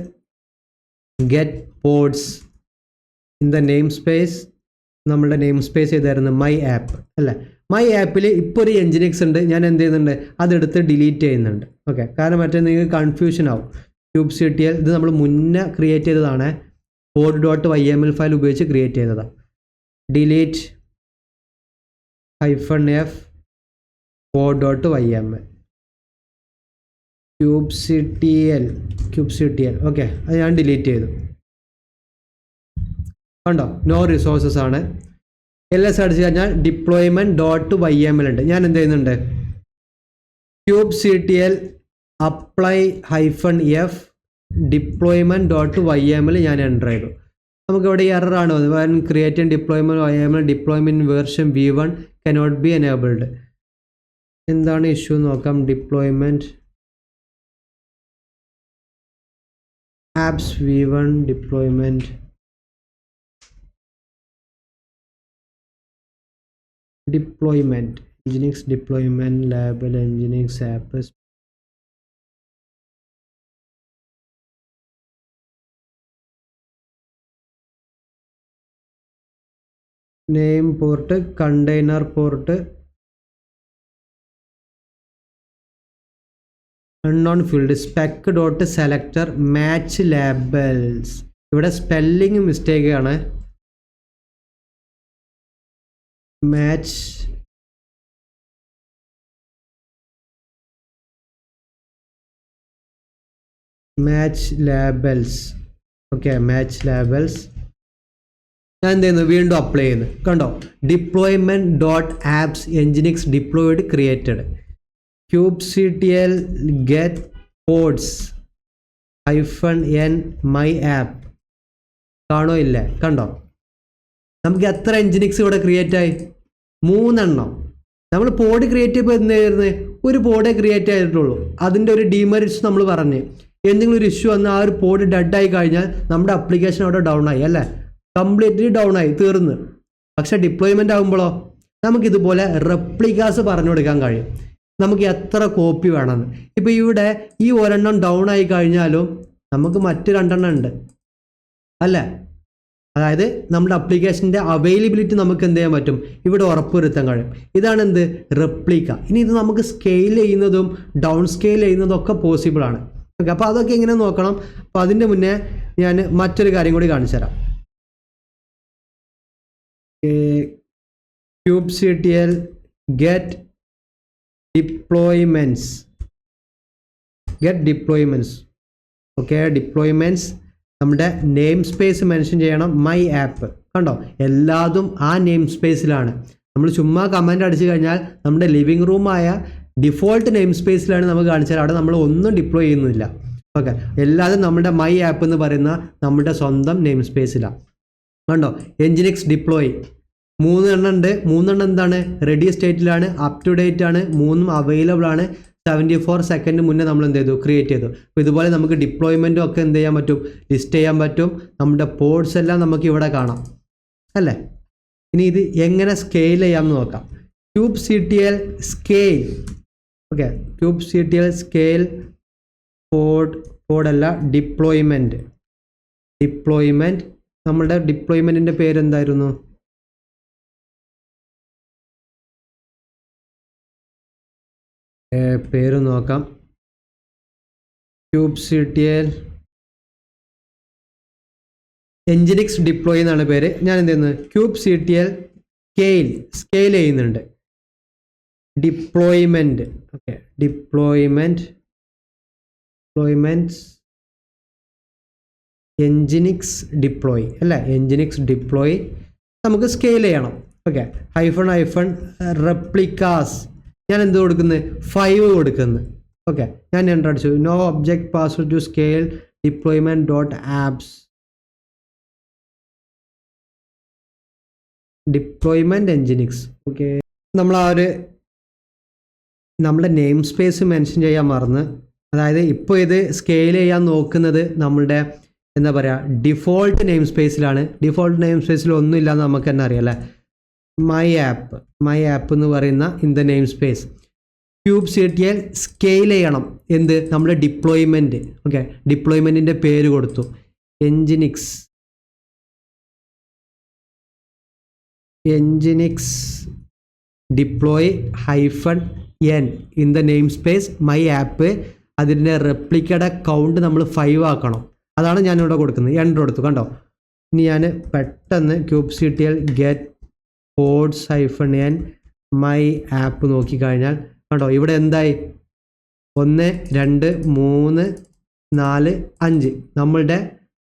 get pods in the namespace. നമ്മളുടെ നെയിം സ്പേസ് ചെയ്തായിരുന്നു മൈ ആപ്പ് അല്ലേ. മൈ ആപ്പിൽ ഇപ്പോൾ ഒരു എൻജിനിക്സ് ഉണ്ട്, ഞാൻ എന്ത് ചെയ്യുന്നുണ്ട് അതെടുത്ത് ഡിലീറ്റ് ചെയ്യുന്നുണ്ട്. ഓക്കെ, കാരണം മറ്റേ നിങ്ങൾക്ക് കൺഫ്യൂഷൻ ആവും. kubectl ഇത് നമ്മൾ മുന്നേ ക്രിയേറ്റ് ചെയ്തതാണ്, pod.yml ഫയൽ ഉപയോഗിച്ച് ക്രിയേറ്റ് ചെയ്തതാണ്. Delete -f pod.yml kubectl. Okay, അത് ഞാൻ ഡിലീറ്റ് ചെയ്തു. കണ്ടോ, നോ റിസോഴ്സസ് ആണ്. എല്ലാം സെർച്ച് കഴിഞ്ഞാൽ deployment.yml ഉണ്ട്. ഞാൻ എന്ത് ചെയ്യുന്നുണ്ട് kubectl apply -f deployment.yml ഞാൻ എൻ്റർ ചെയ്തു. നമുക്കിവിടെ എറർ ആണ് വന്നത്, create deployment version v1 cannot be enabled. എന്താണ് ഇഷ്യൂ നോക്കാം. Deployment apps v1 deployment Nginx deployment label Nginx apps name port container port unknown field spec.selector match labels. ഇവിടെ സ്പെല്ലിംഗ് മിസ്റ്റേക്ക് ആണ്. match labels. Okay, match labels ഞാൻ എന്ത് ചെയ്യുന്നു വീണ്ടും അപ്ലൈ ചെയ്യുന്നു. കണ്ടോ, deployment.apps nginx deployed created kubectl get pods -n my app. കാണോ ഇല്ലേ, കണ്ടോ നമുക്ക് എത്ര എൻജിനിക്സ് ഇവിടെ ക്രിയേറ്റ് ആയി 3 എണ്ണം. നമ്മൾ പോഡ് ക്രിയേറ്റ് ചെയ്യുമ്പോൾ എന്തായിരുന്നു ഒരു പോഡേ ക്രിയേറ്റ് ആയിട്ടുള്ളൂ. അതിൻ്റെ ഒരു ഡീമെറിറ്റ്സ് നമ്മൾ പറഞ്ഞ് എന്തെങ്കിലും ഒരു ഇഷ്യൂ വന്നാൽ ആ ഒരു പോഡ് ഡെഡ് ആയി കഴിഞ്ഞാൽ നമ്മുടെ അപ്ലിക്കേഷൻ അവിടെ ഡൗൺ ആയി അല്ലേ, കംപ്ലീറ്റ്ലി ഡൗൺ ആയി തീർന്ന്. പക്ഷേ ഡിപ്ലോയ്മെൻ്റ് ആകുമ്പോഴോ നമുക്കിതുപോലെ റെപ്ലിക്കാസ് പറഞ്ഞു കൊടുക്കാൻ കഴിയും, നമുക്ക് എത്ര കോപ്പി വേണമെന്ന്. ഇപ്പോൾ ഇവിടെ ഈ ഒരെണ്ണം ഡൗൺ ആയി കഴിഞ്ഞാലും നമുക്ക് മറ്റ് 2 എണ്ണം ഉണ്ട് അല്ലേ. അതായത് നമ്മുടെ അപ്ലിക്കേഷൻ്റെ അവൈലബിലിറ്റി നമുക്ക് എന്ത് ചെയ്യാൻ പറ്റും ഇവിടെ ഉറപ്പുവരുത്താൻ കഴിയും. ഇതാണ് എന്ത് റെപ്ലിക്ക. ഇനി ഇത് നമുക്ക് സ്കെയിൽ ചെയ്യുന്നതും ഡൗൺ സ്കെയിൽ ചെയ്യുന്നതും ഒക്കെ പോസിബിൾ ആണ്. ഓക്കെ, അപ്പോൾ അതൊക്കെ എങ്ങനെ നോക്കണം. അപ്പോൾ അതിൻ്റെ മുന്നേ ഞാൻ മറ്റൊരു കാര്യം കൂടി കാണിച്ചു തരാം. kubectl get deployments. ഓക്കെ, ഡിപ്ലോയ്മെൻറ്റ്സ് നമ്മുടെ നെയിം സ്പേസ് മെൻഷൻ ചെയ്യണം. മൈ ആപ്പ് കണ്ടോ, എല്ലാതും ആ നെയിം സ്പേസിലാണ്. നമ്മൾ ചുമ്മാ കമൻറ്റ് അടിച്ചു കഴിഞ്ഞാൽ നമ്മുടെ ലിവിങ് റൂമായ ഡിഫോൾട്ട് നെയിം സ്പേസിലാണ് നമുക്ക് കാണിച്ചാൽ അവിടെ നമ്മൾ ഒന്നും ഡിപ്ലോയ് ചെയ്യുന്നില്ല. ഓക്കെ, എല്ലാതും നമ്മുടെ മൈ ആപ്പ് എന്ന് പറയുന്ന നമ്മുടെ സ്വന്തം നെയിം സ്പേസിലാണ്. കണ്ടോ, എൻജിനിക്സ് ഡിപ്ലോയ് 3 എണ്ണം ഉണ്ട്. 3 എണ്ണം എന്താണ് റെഡി സ്റ്റേറ്റിലാണ്, അപ് ടു ഡേറ്റ് ആണ്, 3 അവൈലബിൾ ആണ്. 74 സെക്കൻഡ് മുന്നേ നമ്മൾ എന്ത് ചെയ്തു ക്രിയേറ്റ് ചെയ്തു. അപ്പോൾ ഇതുപോലെ നമുക്ക് ഡിപ്ലോയ്മെൻറ്റും ഒക്കെ എന്ത് ചെയ്യാൻ പറ്റും ലിസ്റ്റ് ചെയ്യാൻ പറ്റും. നമ്മുടെ പോഡ്സ് എല്ലാം നമുക്ക് ഇവിടെ കാണാം അല്ലേ. ഇനി ഇത് എങ്ങനെ സ്കെയിൽ ചെയ്യാമെന്ന് നോക്കാം. kubectl scale. Okay, kubectl scale പോഡല്ല ഡിപ്ലോയ്മെൻറ്റ്. നമ്മുടെ ഡിപ്ലോയ്മെൻറ്റിൻ്റെ പേരെന്തായിരുന്നു? പേര് നോക്കാം. kubectl nginx ഡിപ്ലോയ് എന്നാണ് പേര്. ഞാൻ എന്ത് ചെയ്യുന്നത് kubectl സ്കെയിൽ ചെയ്യുന്നുണ്ട്. Deployment. Okay, deployment nginx deploy അല്ലേ. nginx ഡിപ്ലോയ് നമുക്ക് സ്കെയിൽ ചെയ്യണം. ഓക്കെ, replicas ഞാൻ എന്ത് കൊടുക്കുന്നത് 5 കൊടുക്കുന്നത്. ഓക്കെ, ഞാൻ എൻ്റർ അടിച്ചു. No object password to scale deployment dot apps deployment nginx. Okay, നമ്മൾ നമ്മുടെ നെയിം സ്പേസ് മെൻഷൻ ചെയ്യാൻ മറന്ന്. അതായത് ഇപ്പോൾ ഇത് സ്കെയിൽ ചെയ്യാൻ നോക്കുന്നത് നമ്മളുടെ എന്താ പറയുക ഡിഫോൾട്ട് നെയിം സ്പേസിലാണ്. ഡിഫോൾട്ട് നെയിം സ്പേസിൽ ഒന്നും ഇല്ലയെന്ന് നമുക്ക് തന്നെ അറിയാം അല്ലേ. മൈ ആപ്പ് എന്ന് പറയുന്ന in the name space kubectl scale ചെയ്യണം. എന്ത് നമ്മുടെ ഡിപ്ലോയ്മെൻറ്റ്. ഓക്കെ, ഡിപ്ലോയ്മെൻറ്റിൻ്റെ പേര് കൊടുത്തു എൻജിനിക്സ് deploy -n in the name space my app. അതിൻ്റെ റെപ്ലിക്കയുടെ കൗണ്ട് നമ്മൾ 5 ആക്കണം. അതാണ് ഞാനിവിടെ കൊടുക്കുന്നത്. എൻ്റർ കൊടുത്തു. കണ്ടോ, ഇനി ഞാൻ പെട്ടെന്ന് kubectl get pods -n my app നോക്കിക്കഴിഞ്ഞാൽ കണ്ടോ ഇവിടെ എന്തായി 1 2 3 4 5 നമ്മളുടെ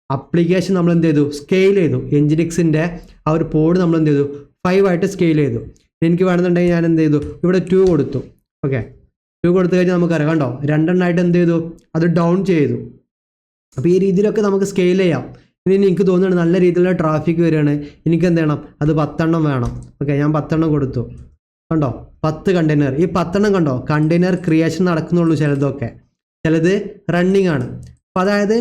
അപ്ലിക്കേഷൻ നമ്മൾ എന്ത് ചെയ്തു സ്കെയിൽ ചെയ്തു. എൻജിനിക്സിൻ്റെ ആ ഒരു പോഡ് നമ്മൾ എന്ത് ചെയ്തു 5 ആയിട്ട് സ്കെയിൽ ചെയ്തു. എനിക്ക് വേണമെന്നുണ്ടെങ്കിൽ ഞാൻ എന്ത് ചെയ്തു ഇവിടെ 2 കൊടുത്തു. ഓക്കെ, 2 കൊടുത്തു കഴിഞ്ഞാൽ നമുക്കറിയാം കണ്ടോ 2 എണ്ണമായിട്ട് എന്ത് ചെയ്തു അത് ഡൗൺ ചെയ്തു. അപ്പോൾ ഈ രീതിയിലൊക്കെ നമുക്ക് സ്കെയിൽ ചെയ്യാം. ഇനി എനിക്ക് തോന്നുന്നുണ്ട് നല്ല രീതിയിലുള്ള ട്രാഫിക് വരികയാണ്, എനിക്ക് എന്ത് ചെയ്യണം അത് 10 എണ്ണം വേണം. ഓക്കെ, ഞാൻ 10 എണ്ണം കൊടുത്തു. കണ്ടോ 10 കണ്ടെയ്നർ. ഈ 10 എണ്ണം കണ്ടോ കണ്ടെയ്നർ ക്രിയേഷൻ നടക്കുന്നുള്ളൂ. ചിലത് റണ്ണിങ് ആണ്. അപ്പോൾ അതായത്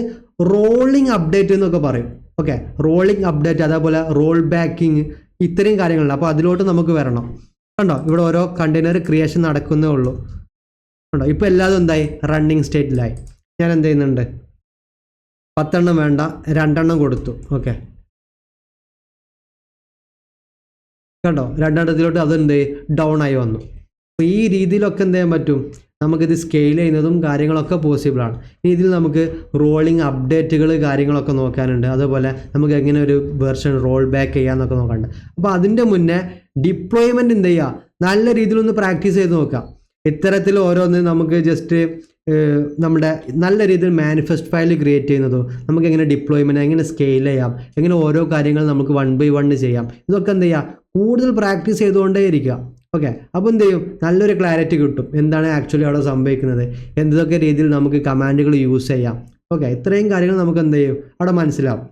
റോളിംഗ് അപ്ഡേറ്റ് എന്നൊക്കെ പറയും. ഓക്കെ, റോളിംഗ് അപ്ഡേറ്റ്, അതേപോലെ റോൾ ബാക്കിങ്, ഇത്രയും കാര്യങ്ങളുണ്ട്. അപ്പോൾ അതിലോട്ട് നമുക്ക് വരണം. കണ്ടോ ഇവിടെ ഓരോ കണ്ടെയ്നർ ക്രിയേഷൻ നടക്കുന്നേ ഉള്ളൂ. കണ്ടോ ഇപ്പോൾ എല്ലാതും എന്തായി റണ്ണിങ് സ്റ്റേറ്റിലായി. ഞാൻ എന്ത് ചെയ്യുന്നുണ്ട് 10 എണ്ണം വേണ്ട 2 എണ്ണം കൊടുത്തു. ഓക്കെ, കണ്ടോ 2 എണ്ണത്തിലോട്ട് അതെന്ത് ഡൗൺ ആയി വന്നു. അപ്പോൾ ഈ രീതിയിലൊക്കെ എന്ത് ചെയ്യാൻ പറ്റും, നമുക്കിത് സ്കെയിൽ ചെയ്യുന്നതും കാര്യങ്ങളൊക്കെ പോസിബിളാണ്. ഇതിൽ നമുക്ക് റോളിംഗ് അപ്ഡേറ്റുകൾ കാര്യങ്ങളൊക്കെ നോക്കാനുണ്ട്. അതുപോലെ നമുക്ക് എങ്ങനെ ഒരു വെർഷൻ റോൾ ബാക്ക് ചെയ്യാമെന്നൊക്കെ നോക്കാനുണ്ട്. അപ്പോൾ അതിൻ്റെ മുന്നേ ഡിപ്ലോയ്മെൻറ്റ് എന്ത് ചെയ്യുക നല്ല രീതിയിലൊന്ന് പ്രാക്ടീസ് ചെയ്ത് നോക്കാം. ഇത്തരത്തിൽ ഓരോന്ന് നമുക്ക് ജസ്റ്റ് നമ്മുടെ നല്ല രീതിയിൽ മാനിഫെസ്റ്റ് ഫയൽ ക്രിയേറ്റ് ചെയ്യുന്നതോ, നമുക്ക് എങ്ങനെ ഡിപ്ലോയ്മെൻറ്റ് എങ്ങനെ സ്കെയിൽ ചെയ്യാം, എങ്ങനെ ഓരോ കാര്യങ്ങൾ നമുക്ക് 1 by 1 ചെയ്യാം, ഇതൊക്കെ എന്ത് ചെയ്യുക കൂടുതൽ പ്രാക്ടീസ് ചെയ്തുകൊണ്ടേ ഇരിക്കുക. ഓക്കെ, അപ്പോൾ എന്ത് ചെയ്യും നല്ലൊരു ക്ലാരിറ്റി കിട്ടും എന്താണ് ആക്ച്വലി അവിടെ സംഭവിക്കുന്നത്, എന്തൊക്കെ രീതിയിൽ നമുക്ക് കമാൻഡുകൾ യൂസ് ചെയ്യാം. ഓക്കെ, ഇത്രയും കാര്യങ്ങൾ നമുക്ക് എന്ത് ചെയ്യും അവിടെ മനസ്സിലാവും.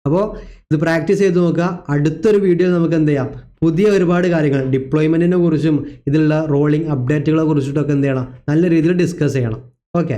അപ്പോൾ ഇത് പ്രാക്ടീസ് ചെയ്ത് നോക്കുക. അടുത്തൊരു വീഡിയോ നമുക്ക് എന്ത് ചെയ്യാം പുതിയ ഒരുപാട് കാര്യങ്ങൾ ഡിപ്ലോയ്മെൻറ്റിനെ കുറിച്ചും ഇതിലുള്ള റോളിംഗ് അപ്ഡേറ്റുകളെ കുറിച്ചിട്ടൊക്കെ എന്ത് ചെയ്യണം നല്ല രീതിയിൽ ഡിസ്കസ് ചെയ്യണം. ഓക്കെ.